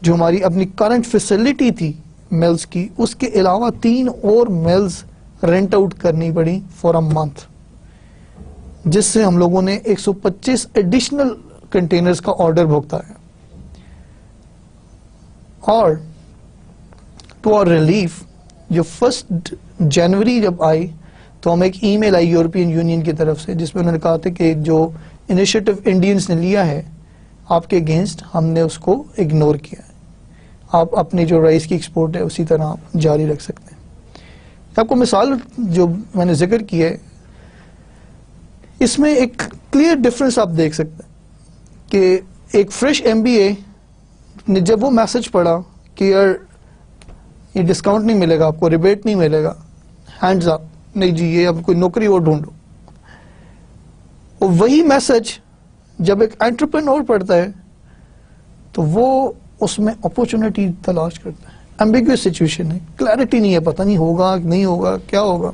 جو ہماری اپنی کرنٹ فیسلٹی تھی میلز کی، اس کے علاوہ 3 اور میلز رینٹ آؤٹ کرنی پڑی فار اے منتھ، جس سے ہم لوگوں نے 125 ایڈیشنل کنٹینرز کا آرڈر بھگتا ہے. اور ٹو آور ریلیف جو 1 جنوری جب آئی تو ہمیں ایک ای میل آئی یورپین یونین کی طرف سے جس میں انہوں نے کہا تھا کہ جو انیشیٹو انڈینز نے لیا ہے آپ کے اگینسٹ، ہم نے اس کو اگنور کیا ہے، آپ اپنی جو رائس کی ایکسپورٹ ہے اسی طرح آپ جاری رکھ سکتے ہیں. آپ کو مثال جو میں نے ذکر کی ہے اس میں ایک کلیئر ڈفرنس آپ دیکھ سکتے ہیں کہ ایک فریش MBA نے جب وہ میسج پڑھا کہ یار یہ ڈسکاؤنٹ نہیں ملے گا آپ کو، ریبیٹ نہیں ملے گا، ہینڈز اپ، نہیں جی یہ اب کوئی نوکری اور ڈھونڈو. اور وہی میسج جب ایک انٹرپرینور پڑھتا ہے تو وہ اس میں اپورچونٹی تلاش کرتا ہے. ایمبیگوس سچویشن ہے، کلیئرٹی نہیں ہے، پتہ نہیں ہوگا نہیں ہوگا کیا ہوگا.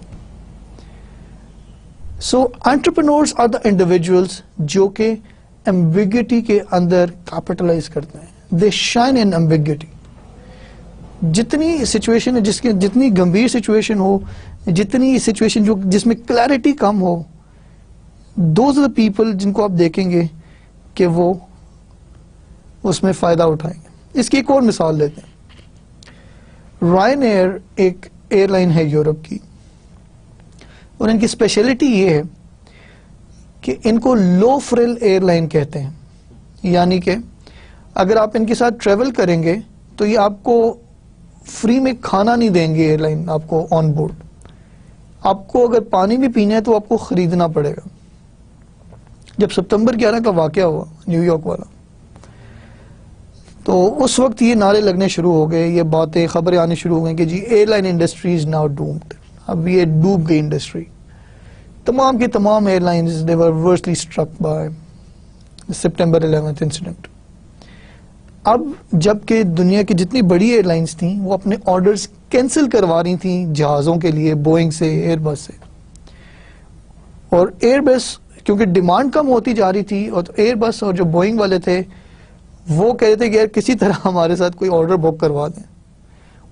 So entrepreneurs are the individuals جو کہ ایمبیگوٹی کے اندر کیپٹلائز کرتے ہیں. They shine in ambiguity. جتنی سچویشن ہے جتنی گمبھیر سچویشن ہو، جتنی سچویشن جس میں کلیئرٹی کم ہو، دوز آر دا پیپل جن کو آپ دیکھیں گے کہ وہ اس میں فائدہ اٹھائیں گے. اس کی ایک اور مثال لیتے ہیں. رائن ایئر ایک ایئر لائن ہے یورپ کی، اور ان کی اسپیشلٹی یہ ہے کہ ان کو لو فریل ایئر لائن کہتے ہیں. یعنی کہ اگر آپ ان کے ساتھ ٹریول کریں گے تو یہ آپ کو فری میں کھانا نہیں دیں گے ایئر لائن آپ کو آن بورڈ. آپ کو اگر پانی بھی پینا ہے تو آپ کو خریدنا پڑے گا. جب سپتمبر 11 کا واقعہ ہوا نیو یارک والا تو اس وقت یہ نعرے لگنے شروع ہو گئے، یہ باتیں خبریں آنے شروع ہو گئیں کہ جی airline industry is now doomed. اب یہ ڈوب گئی انڈسٹری. تمام کی تمام airlines they were adversely struck by September 11 incident. اب جب کہ دنیا کی جتنی بڑی ایئر لائنز تھیں وہ اپنے آرڈرز کینسل کروا رہی تھیں جہازوں کے لیے، بوئنگ سے، ایئر بس سے. اور ایئر بس کیونکہ ڈیمانڈ کم ہوتی جا رہی تھی، اور ایئر بس اور جو بوئنگ والے تھے وہ کہہ رہے تھے کہ یار کسی طرح ہمارے ساتھ کوئی آرڈر بک کروا دیں.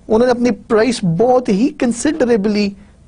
انہوں نے اپنی پرائس بہت ہی considerably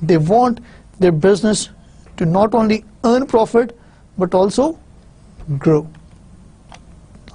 They want their business to not only earn profit but also grow.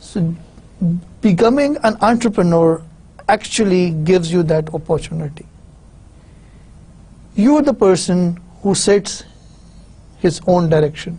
So becoming an entrepreneur actually gives you that opportunity. You are the person who sets his own direction.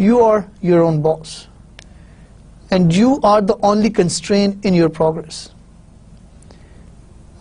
You are your own boss and you are the only constraint in your progress.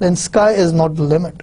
then sky is not the limit.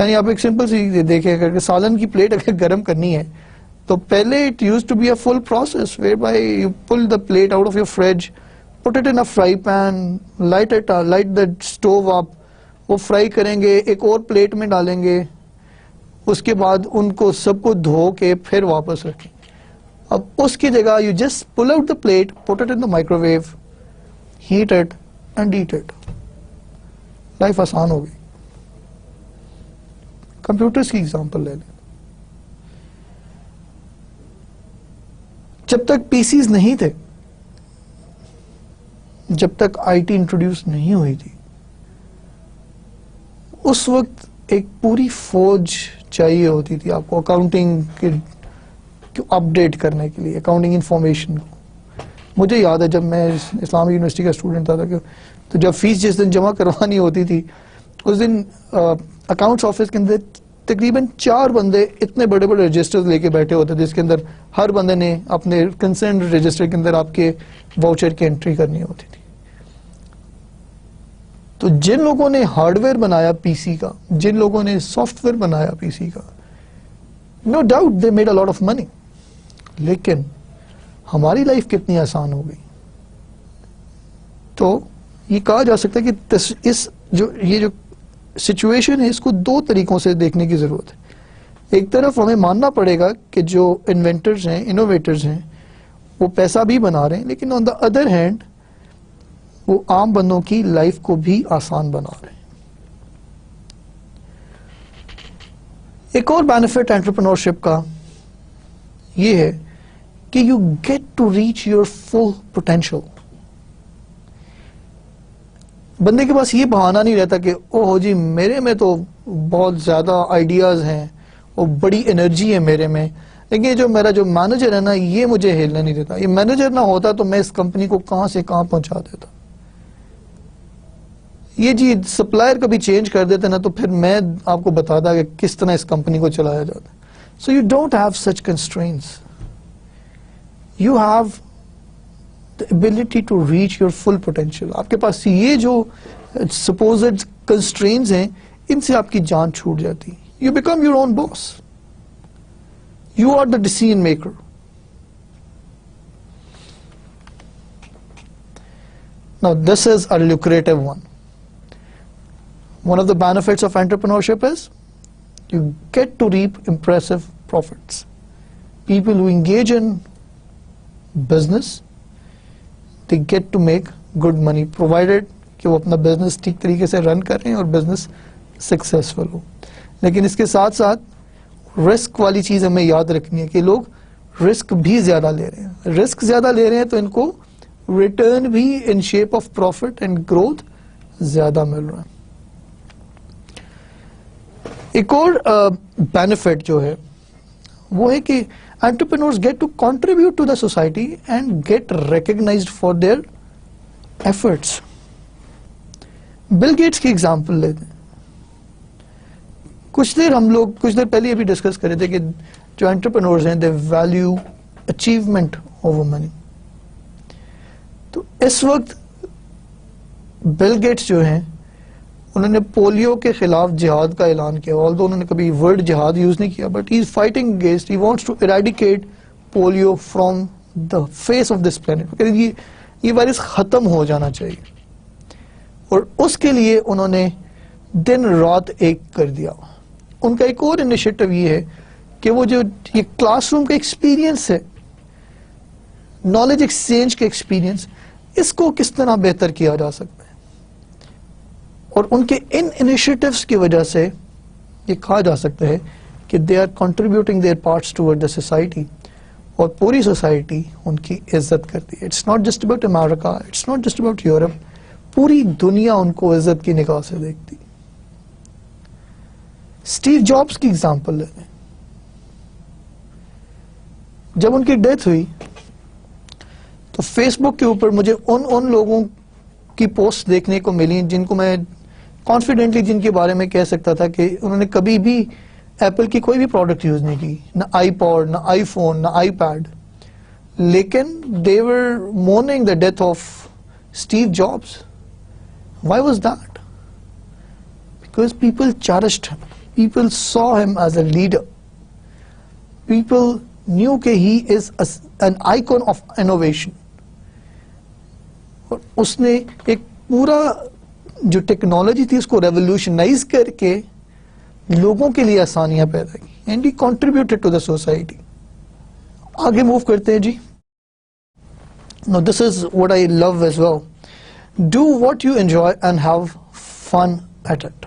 یعنی آپ ایک سمپل سی دیکھیں اگر سالن کی پلیٹ اگر گرم کرنی ہے تو پہلے it used to be a full process whereby you pull the plate out of your fridge, put it in a fry pan, light the stove آپ, وہ فرائی کریں گے, ایک اور پلیٹ میں ڈالیں گے, اس کے بعد ان کو سب کو دھو کے پھر واپس رکھیں. اب اس کی جگہ you just pull out the plate, put it in the microwave, heat it and eat it. Life آسان ہو گئی. کمپیوٹرز کی ایگزامپل لے لیں. جب تک پی سیز نہیں تھے, جب تک آئی ٹی انٹروڈیوس نہیں ہوئی تھی, اس وقت ایک پوری فوج چاہیے ہوتی تھی آپ کو اکاؤنٹنگ کے اپڈیٹ کرنے کے لیے, اکاؤنٹنگ انفارمیشن. مجھے یاد ہے جب میں اسلامی یونیورسٹی کا اسٹوڈنٹ تھا تو جب فیس جس دن جمع کروانی ہوتی تھی اس دن اکاؤنٹس آفس کے اندر تقریباً 4 بندے اتنے بڑے بڑے رجسٹر لے کے بیٹھے ہوتے تھے جس کے اندر ہر بندے نے اپنے کنسرن رجسٹر کے اندر آپ کے واؤچر کی انٹری کرنی ہوتی تھی. تو جن لوگوں نے ہارڈ ویئر بنایا پی سی کا, جن لوگوں نے سافٹ ویئر بنایا پی سی کا, no doubt they made a lot of منی. لیکن ہماری لائف کتنی آسان ہو گئی. تو یہ کہا جا سکتا ہے کہ یہ جو سچویشن ہے اس کو 2 طریقوں سے دیکھنے کی ضرورت ہے. ایک طرف ہمیں ماننا پڑے گا کہ جو انوینٹرز ہیں, انوویٹرز ہیں, وہ پیسہ بھی بنا رہے ہیں, لیکن آن دا ادر ہینڈ وہ عام بندوں کی لائف کو بھی آسان بنا رہے ہیں. ایک اور بینیفٹ انٹرپرینورشپ کا یہ ہے کہ you get to reach your full potential. بندے کے پاس یہ بہانہ نہیں رہتا کہ اوہ جی میرے میں تو بہت زیادہ آئیڈیاز ہیں اور بڑی انرجی ہے میرے میں, لیکن یہ جو میرا جو مینیجر ہے نا یہ مجھے ہلنے نہیں دیتا. یہ مینیجر نہ ہوتا تو میں اس کمپنی کو کہاں سے کہاں پہنچا دیتا. یہ جی سپلائر کبھی چینج کر دیتے نا تو پھر میں آپ کو بتاتا کہ کس طرح اس کمپنی کو چلایا جاتا. So you don't have such constraints. You have the ability to reach your full potential. آپ کے پاس یہ جو supposed constraints ہیں ان سے آپ کی جان چھوٹ جاتی. You become your own boss. You are the decision maker. Now this is a lucrative one. One of the benefits of entrepreneurship is you get to reap impressive profits. People who engage in business, they get to make good money provided کہ وہ اپنا بزنس ٹھیک طریقے سے رن کر رہے ہیں اور بزنس سکسیسفل ہو. لیکن اس کے ساتھ ساتھ رسک والی چیز ہمیں یاد رکھنی ہے کہ لوگ رسک بھی زیادہ لے رہے ہیں. رسک زیادہ لے رہے ہیں تو ان کو ریٹرن بھی in shape of profit and growth زیادہ مل رہا ہے. ایک اور بینیفٹ جو ہے وہ ہے کہ entrepreneurs get to contribute to the society and get recognized for their efforts. Bill Gates کی ایگزامپل لیتے ہیں. کچھ دیر پہلے بھی ڈسکس کر رہے تھے کہ جو انٹرپرینورز ہیں they value achievement over money. تو اس وقت بل گیٹس جو ہیں انہوں نے پولیو کے خلاف جہاد کا اعلان کیا. although انہوں نے کبھی ورڈ جہاد یوز نہیں کیا, but he is fighting against, he wants to eradicate polio from the face of this planet. یہ وائرس ختم ہو جانا چاہیے, اور اس کے لیے انہوں نے دن رات ایک کر دیا. ان کا ایک اور انیشیٹو یہ ہے کہ وہ جو یہ کلاس روم کا ایکسپیرینس ہے, نالج ایکسچینج کا ایکسپیرینس, اس کو کس طرح بہتر کیا جا سکتا ہے. اور ان کے ان انیشیٹوز کی وجہ سے یہ کہا جا سکتا ہے کہ they are contributing their parts toward the society, اور پوری سوسائٹی ان کی عزت کرتی ہے. It's not just about America, it's not just about Europe, پوری دنیا ان کو عزت کی نگاہ سے دیکھتی. اسٹیو جابس کی ایگزامپل لے لیں. جب ان کی ڈیتھ ہوئی تو فیس بک کے اوپر مجھے ان لوگوں کی پوسٹ دیکھنے کو ملی جن کو میں کانفیڈنٹلی جن کے بارے میں کہہ سکتا تھا کہ انہوں نے کبھی بھی ایپل کی کوئی بھی پروڈکٹ یوز نہیں کی, نہ آئی پاڈ, نہ آئی فون, نہ آئی پیڈ, لیکن they were mourning the death of Steve Jobs. Why was that? Because people cherished him. people saw him as a leader. People knew کہ he is an icon of innovation. اور اس نے ایک پورا جو ٹیکنالوجی تھی اس کو ریولیوشنائز کر کے لوگوں کے لیے آسانیاں پیدا کی. And he contributed to the society. آگے موو کرتے ہیں جی. Now this is what I love as well. Do what you enjoy and have fun at it.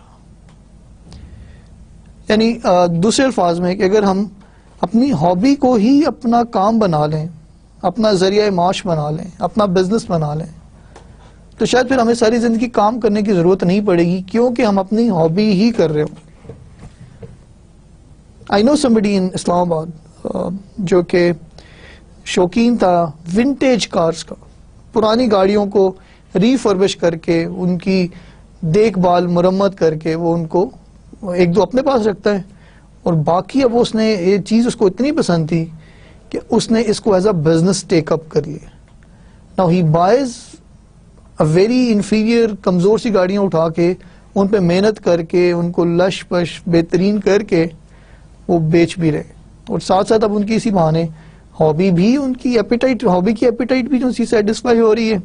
یعنی دوسرے الفاظ میں کہ اگر ہم اپنی ہابی کو ہی اپنا کام بنا لیں, اپنا ذریعہ معاش بنا لیں, اپنا بزنس بنا لیں, تو شاید پھر ہمیں ساری زندگی کام کرنے کی ضرورت نہیں پڑے گی, کیونکہ ہم اپنی ہابی ہی کر رہے ہوں. I know somebody in اسلام آباد جو کہ شوقین تھا ونٹیج کارز کا, پرانی گاڑیوں کو ریفربش کر کے ان کی دیکھ بھال مرمت کر کے وہ ان کو ایک دو اپنے پاس رکھتا ہے, اور باقی اب اس نے یہ چیز اس کو اتنی پسند تھی کہ اس نے اس کو as a business take up کر لیا. Now he buys a very inferior کمزور سی گاڑیاں اٹھا کے ان پہ محنت کر کے ان کو لش پش بہترین کر کے وہ بیچ بھی رہے, اور ساتھ ساتھ اب ان کی اسی بہانے ہابی بھی ان کی ایپیٹائٹ, ہابی کی ایپیٹائٹ بھی جو سی سیٹسفائی ہو رہی ہے,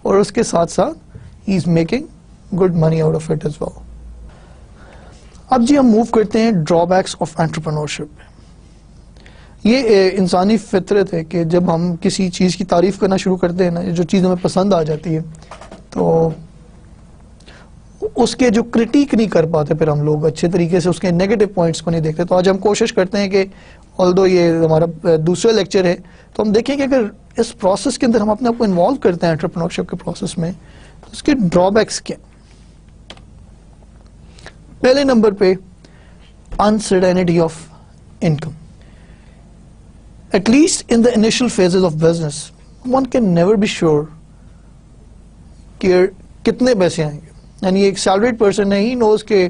اور اس کے ساتھ ساتھ ہی is making good money out of it as well. اب جی ہم موو کرتے ہیں ڈرا بیکس آف انٹرپرینورشپ. یہ انسانی فطرت ہے کہ جب ہم کسی چیز کی تعریف کرنا شروع کرتے ہیں نا, جو چیز ہمیں پسند آ جاتی ہے تو اس کے جو کرٹیک نہیں کر پاتے پھر ہم لوگ اچھے طریقے سے, اس کے نیگیٹو پوائنٹس کو نہیں دیکھتے. تو آج ہم کوشش کرتے ہیں کہ آلدو یہ ہمارا دوسرا لیکچر ہے تو ہم دیکھیں کہ اگر اس پروسیس کے اندر ہم اپنے آپ کو انوالو کرتے ہیں انٹرپرینورشپ کے پروسیس میں, تو اس کے ڈرا بیکس کیا. پہلے نمبر پہ uncertainty of income. At least in the initial phases of business, one can never be sure کہ کتنے پیسے آئیں گے. یعنی ایک سیلریڈ پرسن ہے, ہی نوز کہ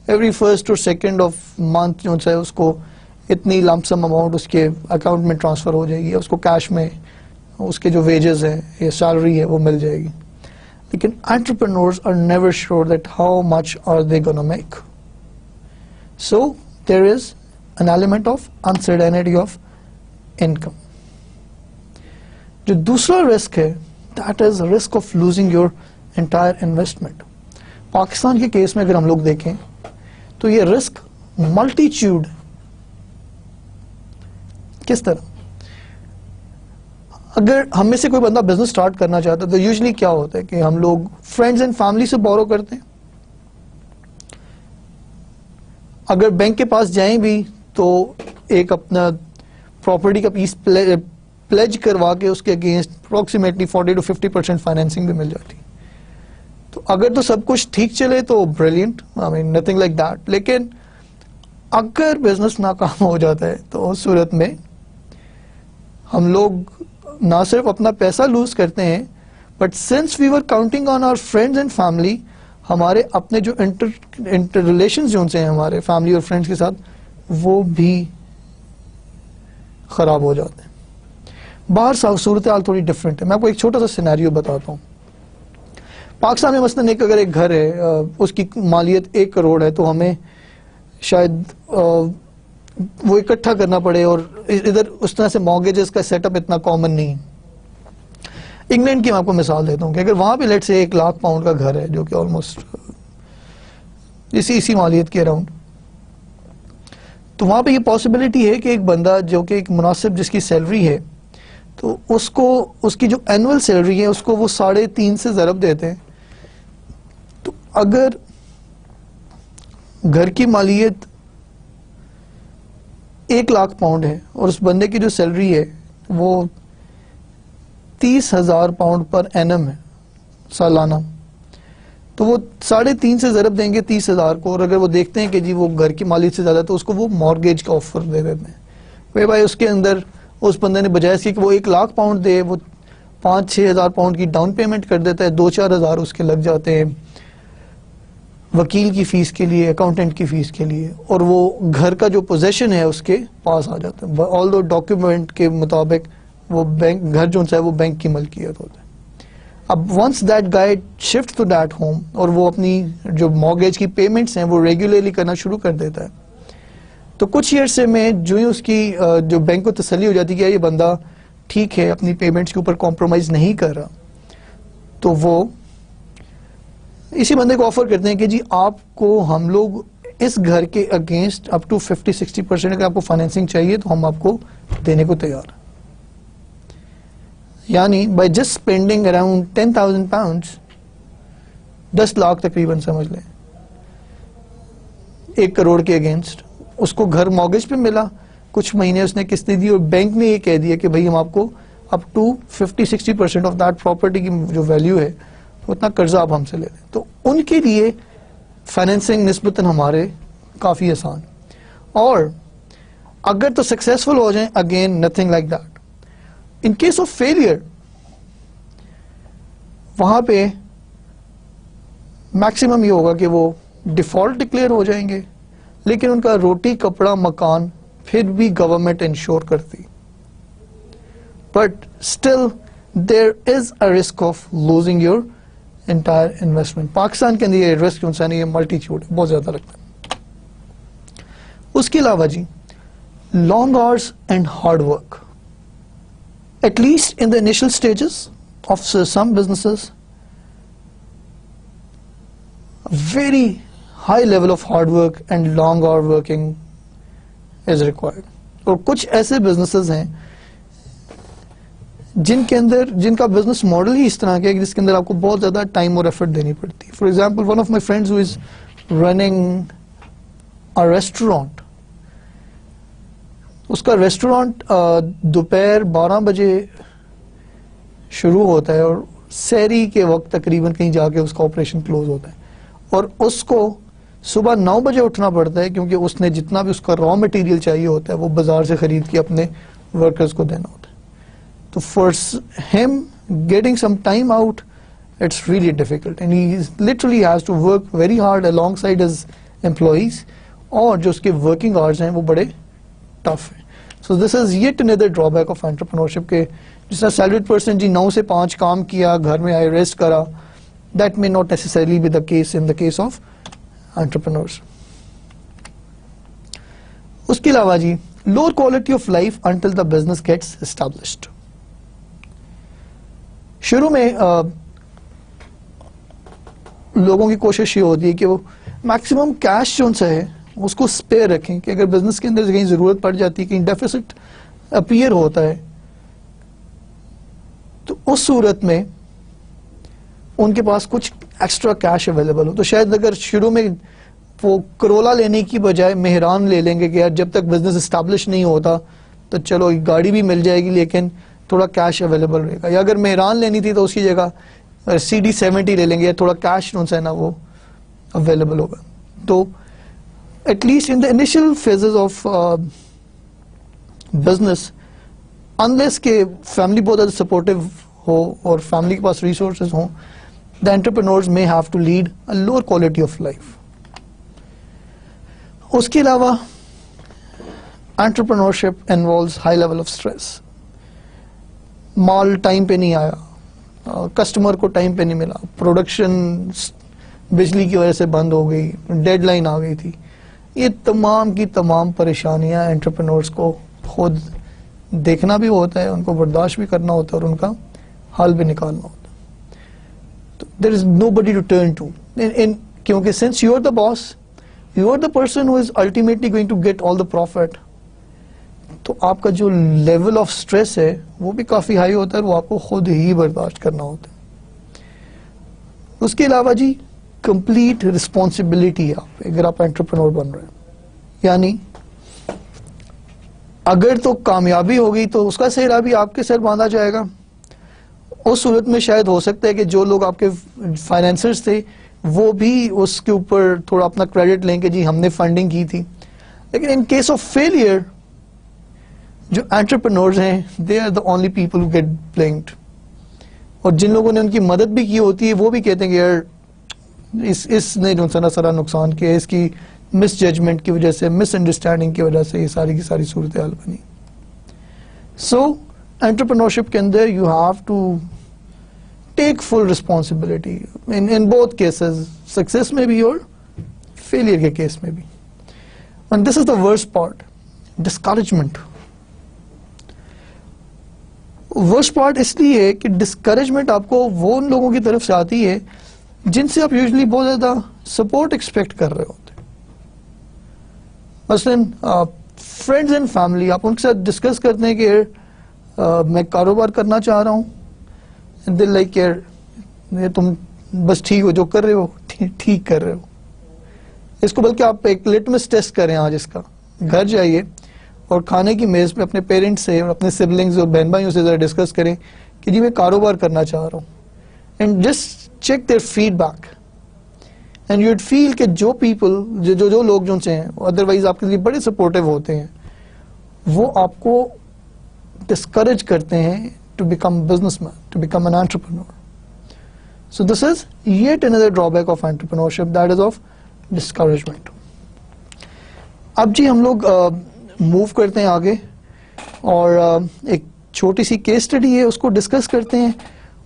ایوری فرسٹ اور سیکنڈ آف منتھ جو ہے اس کو اتنی لمپ سم اماؤنٹ اس کے اکاؤنٹ میں ٹرانسفر ہو جائے گی, اس کو کیش میں اس کے جو ویجز ہیں یا سیلری ہے وہ مل جائے گی. لیکن entrepreneurs are never sure that how much are they gonna make. So there is an element of uncertainty of income. جو دوسرا رسک ہے that is risk of losing your entire investment. Pakistan کے کیس میں اگر ہم لوگ دیکھیں تو یہ رسک ملٹیچیوڈ. کس طرح؟ اگر ہم میں سے کوئی بندہ بزنس سٹارٹ کرنا چاہتا ہے تو یوزلی کیا ہوتا ہے کہ ہم لوگ فرینڈز اینڈ فیملی سے بورو کرتے ہیں. اگر بینک کے پاس جائیں بھی تو ایک اپنا پراپرٹی کا پیس پلیج کروا کے اس کے اگینسٹ اپروکسیمیٹلی 40 to 50% فائنینسنگ بھی مل جاتی. تو اگر تو سب کچھ ٹھیک چلے تو brilliant, I mean nothing like that. لیکن اگر بزنس ناکام ہو جاتا ہے تو اس صورت میں ہم لوگ نہ صرف اپنا پیسہ لوز کرتے ہیں, but since we were counting on our friends and family, ہمارے اپنے جو انٹر ریلیشنز جو ہیں ہمارے فیملی اور فرینڈز کے ساتھ وہ بھی خراب ہو جاتے ہیں. باہر صورتحال تھوڑی ڈفرینٹ ہے. میں آپ کو ایک چھوٹا سا سینیریو بتاتا ہوں. پاکستان میں مثلاً اگر ایک گھر ہے, اس کی مالیت 1 کروڑ ہے, تو ہمیں شاید وہ اکٹھا کرنا پڑے, اور ادھر اس طرح سے مارگیجز کا سیٹ اپ اتنا کامن نہیں. انگلینڈ کی میں آپ کو مثال دیتا ہوں کہ اگر وہاں پہ لیٹ سے 1 لاکھ پاؤنڈ کا گھر ہے جو کہ آلموسٹ اسی مالیت کے اراؤنڈ, تو وہاں پہ یہ پاسبلٹی ہے کہ ایک بندہ جو کہ ایک مناسب جس کی سیلری ہے, تو اس کو اس کی جو اینول سیلری ہے اس کو وہ 3.5 سے ضرب دیتے ہیں. تو اگر گھر کی مالیت 1 لاکھ پاؤنڈ ہے اور اس بندے کی جو سیلری ہے وہ 30,000 پاؤنڈ پر اینم ہے سالانہ, تو وہ 3.5 سے ضرب دیں گے 30,000 کو, اور اگر وہ دیکھتے ہیں کہ جی وہ گھر کی مالیت سے زیادہ, تو اس کو وہ مارگیج کا آفر دے دیتے ہیں. بھائی اس کے اندر اس بندے نے بجائے اس کی کہ وہ 1 لاکھ پاؤنڈ دے, وہ 5-6 ہزار پاؤنڈ کی ڈاؤن پیمنٹ کر دیتا ہے, 2-4 ہزار اس کے لگ جاتے ہیں وکیل کی فیس کے لیے, اکاؤنٹنٹ کی فیس کے لیے, اور وہ گھر کا جو پوزیشن ہے اس کے پاس آ جاتا ہے. آل دو ڈاکیومنٹ کے مطابق وہ بینک گھر جو ہے وہ بینک کی ملکیت ہوتا ہے. اب once that guy shift to that home اور وہ اپنی جو مارگیج کی پیمنٹس ہیں وہ ریگولرلی کرنا شروع کر دیتا ہے, تو کچھ عرصے میں جو ہی اس کی جو بینک کو تسلی ہو جاتی ہے کہ یہ بندہ ٹھیک ہے, اپنی پیمنٹس کے اوپر کمپرومائز نہیں کر رہا, تو وہ اسی بندے کو آفر کرتے ہیں کہ جی آپ کو ہم لوگ اس گھر کے اگینسٹ اپ ٹو 50-60% اگر آپ کو فائنینسنگ چاہیے تو ہم آپ کو دینے کو تیار ہیں. یعنی by just spending around 10,000 pounds 10 lakh تقریباً سمجھ لیں 1 کروڑ کے اگینسٹ, اس کو گھر مارگیج پہ ملا, کچھ مہینے اس نے قسطیں دی اور بینک نے یہ کہہ دیا کہ بھائی ہم آپ کو up to 50-60% of that property کی جو ویلیو ہے اتنا قرضہ آپ ہم سے لے لیں. تو ان کے لیے فائنینسنگ نسبتاً ہمارے کافی آسان, اور اگر تو سکسیسفل ہو جائیں again nothing like that. In case of failure وہاں پہ میکسیمم یہ ہوگا کہ وہ ڈیفالٹ ڈکلیئر ہو جائیں گے, لیکن ان کا روٹی کپڑا مکان پھر بھی گورنمنٹ انشور کرتی, but still there is a risk of losing your entire investment. Pakistan کے اندر یہ رسک جو ہے یہ ملٹیٹیوڈ ہے, بہت زیادہ لگتا ہے. اس کے علاوہ جی long hours and hard work, at least in the initial stages of some businesses very high level of hard work and long hour working is required. اور کچھ ایسے بزنسز ہیں جن کے اندر جن کا بزنس ماڈل ہی اس طرح کا ہے جس کے اندر آپ کو بہت زیادہ ٹائم اور ایفرٹ دینی پڑتی ہے. For example one of my friends who is running a restaurant, اس کا ریسٹورانٹ دوپہر 12 بجے شروع ہوتا ہے اور سحری کے وقت تقریباً کہیں جا کے اس کا آپریشن کلوز ہوتا ہے, اور اس کو صبح 9 بجے اٹھنا پڑتا ہے کیونکہ اس نے جتنا بھی اس کا را مٹیریل چاہیے ہوتا ہے وہ بازار سے خرید کے اپنے ورکرز کو دینا ہوتا ہے. تو for him getting some time out it's really difficult and he literally has to work very hard along side his employees, اور جو اس کے ورکنگ آورز ہیں وہ بڑے ٹف ہیں. So this is yet another drawback of entrepreneurship کہ جس طرح سیلریڈ پرسن جی 9 سے 5 کام کیا, گھر میں آئے ریسٹ کرا, that may not necessarily be the case in the case of entrepreneurs. اس کے علاوہ جی lower quality of life until the business gets established. شروع میں لوگوں کی کوشش یہ ہوتی ہے کہ وہ میکسیمم کیش جو ان سے ہے اس کو اسپیئر رکھیں کہ اگر بزنس کے اندر کہیں ضرورت پڑ جاتی ہے, کہیں ڈیفیسٹ اپیئر ہوتا ہے, تو اس صورت میں ان کے پاس کچھ ایکسٹرا کیش اویلیبل ہو. تو شاید اگر شروع میں وہ کرولا لینے کی بجائے مہران لے لیں گے کہ یار جب تک بزنس اسٹیبلش نہیں ہوتا تو چلو گاڑی بھی مل جائے گی لیکن تھوڑا کیش اویلیبل رہے گا, یا اگر مہران لینی تھی تو اس کی جگہ CD70 لے لیں گے, یا تھوڑا کیش جو ہے نا وہ اویلیبل ہوگا. تو at least in the initial phases of business unless کہ فیملی بہت زیادہ سپورٹو ہو اور فیملی کے پاس ریسورسز ہوں, the entrepreneurs may have to lead a lower quality of life. اس کے علاوہ entrepreneurship involves high level of stress. Mall time پہ نہیں آیا, کسٹمر کو ٹائم پہ نہیں ملا, پروڈکشن بجلی کی وجہ سے بند ہو گئی, ڈیڈ لائن آ گئی تھی. یہ تمام کی تمام پریشانیاں انٹرپرینورس کو خود دیکھنا بھی ہوتا ہے, ان کو برداشت بھی کرنا ہوتا ہے اور ان کا حل بھی نکالنا ہوتا ہے. There is nobody to turn to. کیونکہ since you are the boss, you are the person who is ultimately going to get all the profit. تو آپ کا جو لیول آف اسٹریس ہے وہ بھی کافی ہائی ہوتا ہے, وہ آپ کو خود ہی برداشت کرنا ہوتا ہے. اس کے علاوہ جی کمپلیٹ رسپانسبلٹی آپ اگر آپ انٹرپرینور بن رہے ہیں, یعنی اگر تو کامیابی ہوگی تو اس کا سہرا بھی آپ کے سر باندھا جائے گا. اس صورت میں شاید ہو سکتا ہے کہ جو لوگ آپ کے فائنینسرز تھے وہ بھی اس کے اوپر تھوڑا اپنا کریڈٹ لیں کہ جی ہم نے فنڈنگ کی تھی, لیکن ان کیس آف فیلئر جو انٹرپرینورز ہیں they are the only people who get blamed, اور جن لوگوں نے ان کی مدد بھی کی ہوتی ہے وہ بھی کہتے ہیں کہ یار اس نے جو سارا نقصان کیا, اس کی مس ججمنٹ کی وجہ سے, مس انڈرسٹینڈنگ کی وجہ سے یہ ساری کی ساری صورتحال بنی. سو انٹرپرینورشپ کے اندر you have to take full responsibility in both cases, success may be اور failure کے case میں بھی. And this is the worst part, discouragement. Worst part اس لیے کہ discouragement آپ کو وہ ان لوگوں کی طرف سے آتی ہے جن سے آپ یوزلی بہت زیادہ سپورٹ ایکسپیکٹ کر رہے ہوتے ہیں. مثلاً فرینڈز اینڈ فیملی, آپ ان کے ساتھ ڈسکس کرتے ہیں کہ میں کاروبار کرنا چاہ رہا ہوں, دل لائک یہ تم بس ٹھیک ہو, جو کر رہے ہو ٹھیک کر رہے ہو. اس کو بلکہ آپ ایک لٹمس ٹیسٹ کریں آج اس کا, گھر جائیے اور کھانے کی میز پہ اپنے پیرنٹس سے اور اپنے سبلنگز اور بہن بھائیوں سے ذرا ڈسکس کریں کہ جی میں کاروبار کرنا چاہ رہا ہوں, and just check their feedback, and you would feel کہ جو پیپل جو لوگ جو سے ہیں ادروائز آپ کے لیے بڑے سپورٹیو ہوتے ہیں, وہ آپ کو ڈسکریج کرتے ہیں to become businessman, to become an entrepreneur. So this is yet another drawback of entrepreneurship, that is of discouragement. اب جی ہم لوگ موو کرتے ہیں آگے اور ایک چھوٹی سی کیس اسٹڈی ہے, اس کو ڈسکس کرتے ہیں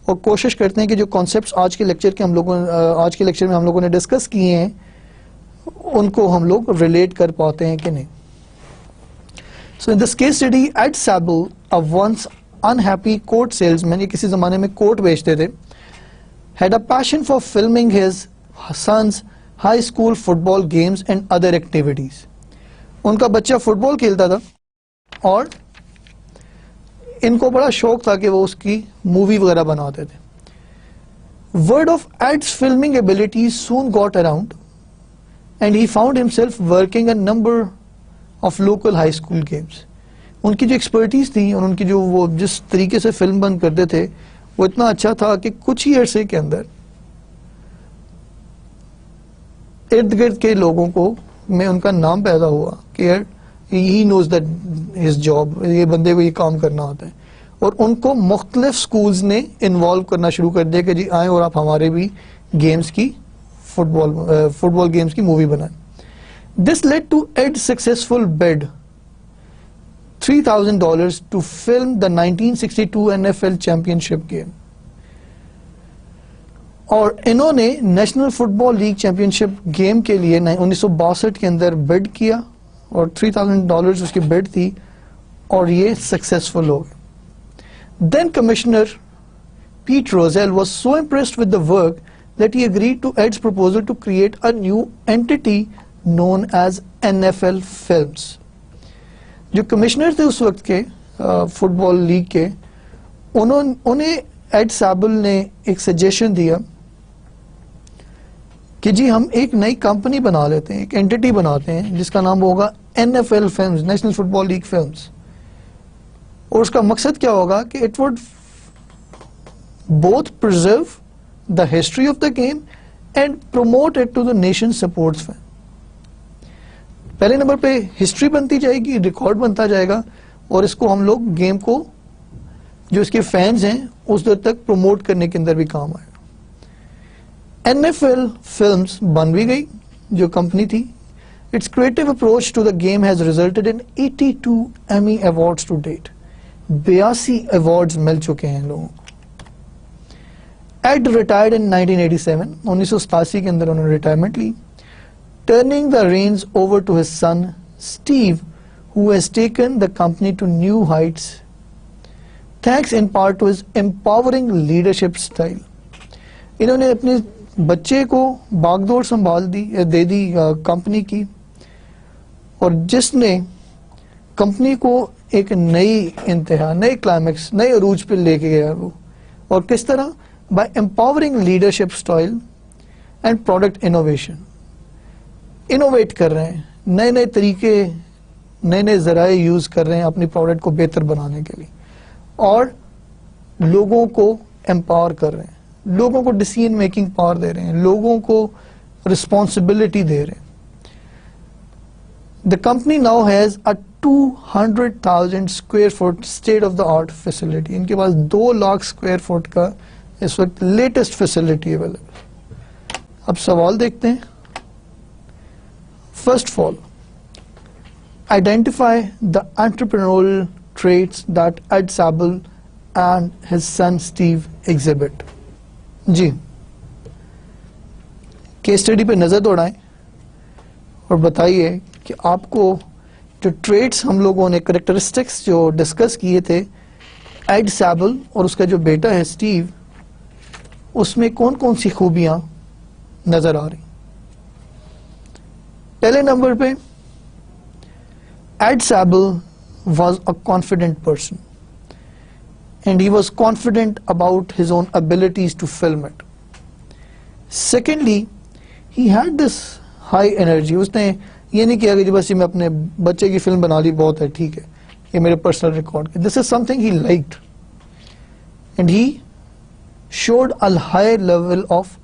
اور کوشش کرتے ہیں کہ جو کانسیپٹس آج کے لیکچر میں ہم لوگوں نے ڈسکس کیے ہیں ان کو ہم لوگ ریلیٹ کر پاتے ہیں کہ نہیں. So in this case study, Ed Sibel, a once unhappy coat salesman, یہ کسی زمانے میں کوٹ بیچتے تھے, had a passion for filming his son's high school football games and other activities. ان کا بچہ فٹ بال کھیلتا تھا اور ان کو بڑا شوق تھا کہ وہ اس کی مووی وغیرہ بناتے تھے. Word of Ed's filming abilities soon got around and he found himself working a number of local high school games. ان کی جو ایکسپرٹیز تھی اور ان کی جو وہ جس طریقے سے فلم بند کرتے تھے وہ اتنا اچھا تھا کہ کچھ ہی عرصے کے اندر ارد گرد کے لوگوں کو میں ان کا نام پیدا ہوا کہ ہی نوز دیٹ ہز جاب, یہ بندے کو یہ کام کرنا آتا ہے, اور ان کو مختلف سکولز نے انوالو کرنا شروع کر دیا کہ جی آئیں اور آپ ہمارے بھی گیمز کی فٹ بال گیمز کی مووی بنائیں. This led to a successful bid $3,000 to film the 1962 NFL championship game. اور انہوں نے national Football league champion شپ گیم کے لیے 1962 کے اندر بڈ کیا اور $3,000 اس کی بڈ تھی اور یہ سکسیسفل ہو گئے. Then commissioner Pete Rozelle was so impressed with the work that he agreed to Ed's proposal to create a new entity known as NFL Films. جو کمشنر تھے اس وقت کے فٹ بال لیگ کے, انہیں ایڈ سیبل نے ایک سجیشن دیا کہ جی ہم ایک نئی کمپنی بنا لیتے ہیں, ایک اینٹی بناتے ہیں جس کا نام ہوگا NFL films, National Football League films. اور اس کا مقصد کیا ہوگا کہ it would both preserve the history of the game and promote it to the nation sports fan. پہلے نمبر پہ ہسٹری بنتی جائے گی, ریکارڈ بنتا جائے گا, اور اس کو ہم لوگ گیم کو جو اس کے فینز ہیں اس در تک پروموٹ کرنے کے اندر بھی کام آئے گا. NFL فلمز بن بھی گئی جو کمپنی تھی. Its creative approach to the game has resulted in 82 Emmy awards to date. 82 awards مل چکے ہیں لوگوں کو. ایڈ ریٹائرڈ ان 1987, 1987 کے اندر انہوں نے ریٹائرمنٹ لی, turning the reins over to his son Steve, who has taken the company to new heights thanks in part to his empowering leadership style. انہوں نے اپنے بچے کو باغ دوڑ سنبھال دے دی کمپنی کی, اور جس نے کمپنی کو ایک نئی انتہا, نئے کلائمیکس, نئے عروج پہ لے کے گیا. وہ اور کس طرح, by empowering leadership style and product innovation. Innovate کر رہے ہیں, نئے نئے طریقے, نئے نئے ذرائع یوز کر رہے ہیں اپنی پروڈکٹ کو بہتر بنانے کے لیے, اور لوگوں کو امپاور کر رہے ہیں, لوگوں کو ڈیسیژن میکنگ پاور دے رہے ہیں, لوگوں کو رسپانسبلٹی دے رہے ہیں. The company now has a 200,000 square feet state of the art facility. ان کے پاس 2 لاکھ اسکوائر فٹ کا اس وقت لیٹسٹ فیسلٹی اویلیبل. اب سوال دیکھتے ہیں. First of all, identify the entrepreneurial traits that Ed Sabel and his son Steve exhibit. G case study پہ نظر دوڑائیں اور بتائیے کہ آپ کو جو ٹریٹس ہم لوگوں نے کریکٹرسٹکس جو ڈسکس کیے تھے ایڈ سیبل اور اس کا جو بیٹا ہے اسٹیو، اس میں کون کون سی خوبیاں نظر آ رہی. پہلے نمبر پہ Ed Sibel was a confident person and he was confident about his own abilities to film it. Secondly he had this high energy. اس نے یہ نہیں کیا کہ بس میں اپنے بچے کی فلم بنا لی بہت ہے، ٹھیک ہے یہ میرے personal record. This is some thing he liked and he should a high level of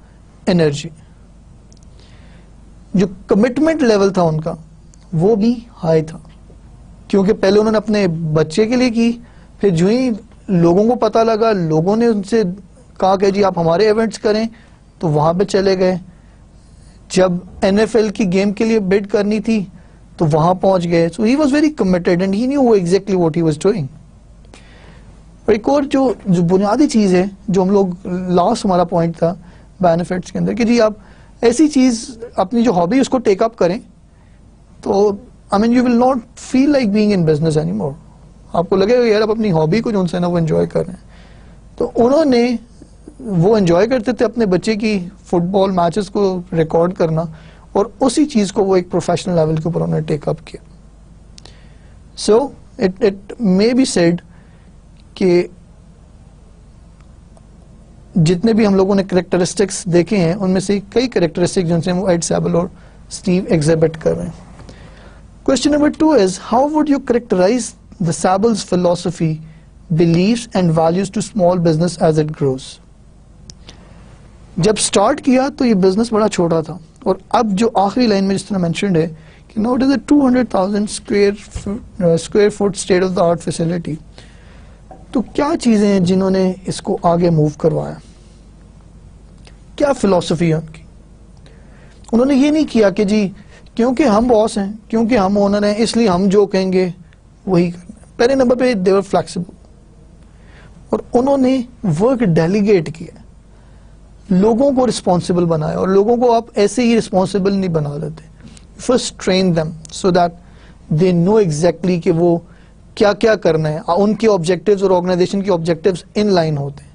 energy. جو کمٹمنٹ لیول تھا ان کا وہ بھی ہائی تھا، کیونکہ پہلے انہوں نے اپنے بچے کے لیے کی، پھر جو ہی لوگوں کو پتا لگا، لوگوں نے ان سے کہا کہ جی آپ ہمارے ایونٹس کریں، تو وہاں پہ چلے گئے. جب NFL کی گیم کے لیے بڈ کرنی تھی تو وہاں پہنچ گئے. So he was very committed and he knew exactly what he was doing. اور ایک اور جو بنیادی چیز ہے جو ہم لوگ لاسٹ ہمارا پوائنٹ تھا بینیفٹس کے اندر کہ جی آپ ایسی چیز اپنی جو ہابی اس کو ٹیک اپ کریں تو I mean you will not feel like being in business any more. آپ کو لگے گا یار آپ اپنی ہابی کو جو ہے نا وہ انجوائے کر رہے ہیں. تو انہوں نے وہ انجوائے کرتے تھے اپنے بچے کی فٹ بال میچز کو ریکارڈ کرنا، اور اسی چیز کو وہ ایک پروفیشنل لیول کے اوپر انہوں نے ٹیک اپ کیا. So it may be said کہ جتنے بھی ہم لوگوں نے کریکٹرسٹکس دیکھے ہیں ان میں سے کئی کریکٹرسٹکس جن سے وہ ایڈ سیبل اور اسٹیو ایگزیبٹ کر رہے ہیں. Question number 2 is how would you characterise the Sibels philosophy, beliefs and values to small business as it grows. جب سٹارٹ کیا تو یہ بزنس بڑا چھوٹا تھا، اور اب جو آخری لائن میں جس طرح مینشنڈ ہے کہ now it is a 200,000 square feet state of the art facility. تو کیا چیزیں ہیں جنہوں نے اس کو آگے موو کروایا، کیا فلاسفی ہے ان کی. انہوں نے یہ نہیں کیا کہ جی کیونکہ ہم باس ہیں، کیونکہ ہم اونر ہیں، اس لیے ہم جو کہیں گے وہی کرنا. پہلے نمبر پہ دے ور فلیکسیبل، اور انہوں نے ورک ڈیلیگیٹ کیا، لوگوں کو رسپانسبل بنایا. اور لوگوں کو آپ ایسے ہی رسپانسبل نہیں بنا دیتے. First train them so that they know exactly کہ وہ کیا کیا کرنا ہے، ان کے آبجیکٹیوز اور آرگنائزیشن کے آبجیکٹیوز ان لائن ہوتے ہیں.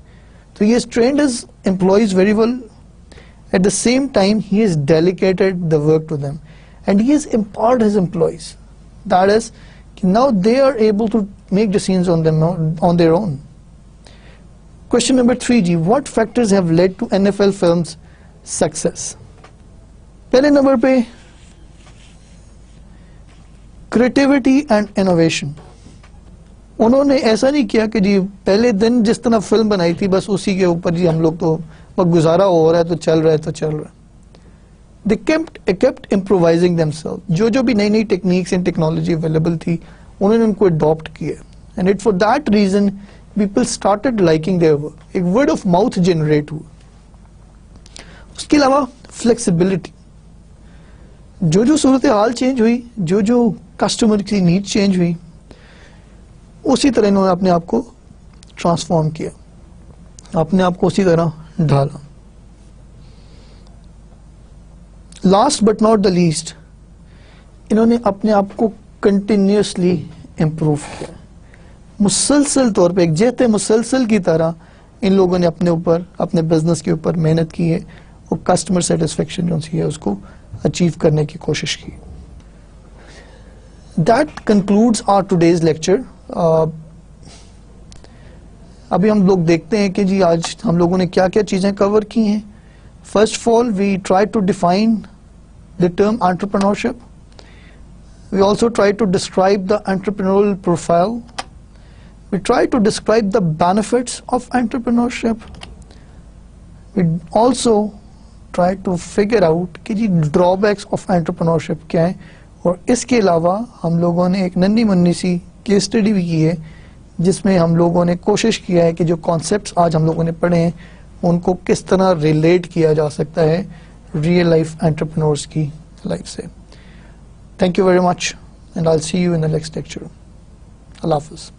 تو he has trained his employees very well. At the same time he has delegated the work to them and he has empowered his employees. That is now they are able to make decisions on their own. Question number 3G, what factors have led to NFL films success? پہلے نمبر پہ creativity and innovation. انہوں نے ایسا نہیں کیا کہ جی پہلے دن جس طرح فلم بنائی تھی بس اسی کے اوپر جی ہم لوگ تو وقت گزارا ہو رہا ہے تو چل رہا ہے تو چل رہا ہے. They kept improvising themselves. جو بھی نئی نئی ٹیکنیکس اینڈ ٹیکنالوجی اویلیبل تھی انہوں نے ان کو اڈاپٹ کیا. And it for that reason people started liking their work. ایک ورڈ آف ماؤتھ جنریٹ ہوا. اس کے علاوہ فلیکسیبلٹی، جو صورت حال چینج ہوئی، جو کسٹمر کی نیڈ چینج ہوئی، اسی طرح انہوں نے اپنے آپ کو ٹرانسفارم کیا، اپنے آپ کو اسی طرح ڈھالا. Last but not the least, انہوں نے اپنے آپ کو کنٹینیوسلی امپروو کیا. مسلسل طور پہ ایک جہت مسلسل کی طرح ان لوگوں نے اپنے اوپر، اپنے بزنس کے اوپر محنت کی ہے اور کسٹمر سیٹسفیکشن جو ہے اس کو اچیو کرنے کی کوشش کی. That concludes our today's lecture. ابھی ہم لوگ دیکھتے ہیں کہ جی آج ہم لوگوں نے کیا کیا چیزیں کور کی ہیں. First of all, we try to define the term entrepreneurship. We also try to describe the entrepreneurial profile. We try to describe the benefits of entrepreneurship. We also try to figure out کہ جی drawbacks of entrepreneurship کیا ہیں. اور اس کے علاوہ ہم لوگوں نے ایک ننھی منی سی کیس اسٹڈی بھی کی ہے جس میں ہم لوگوں نے کوشش کیا ہے کہ جو کانسیپٹس آج ہم لوگوں نے پڑھے ہیں ان کو کس طرح ریلیٹ کیا جا سکتا ہے ریئل لائف انٹرپرینورس کی لائف سے. Thank you very much and I will see you in the next lecture. اللہ حافظ.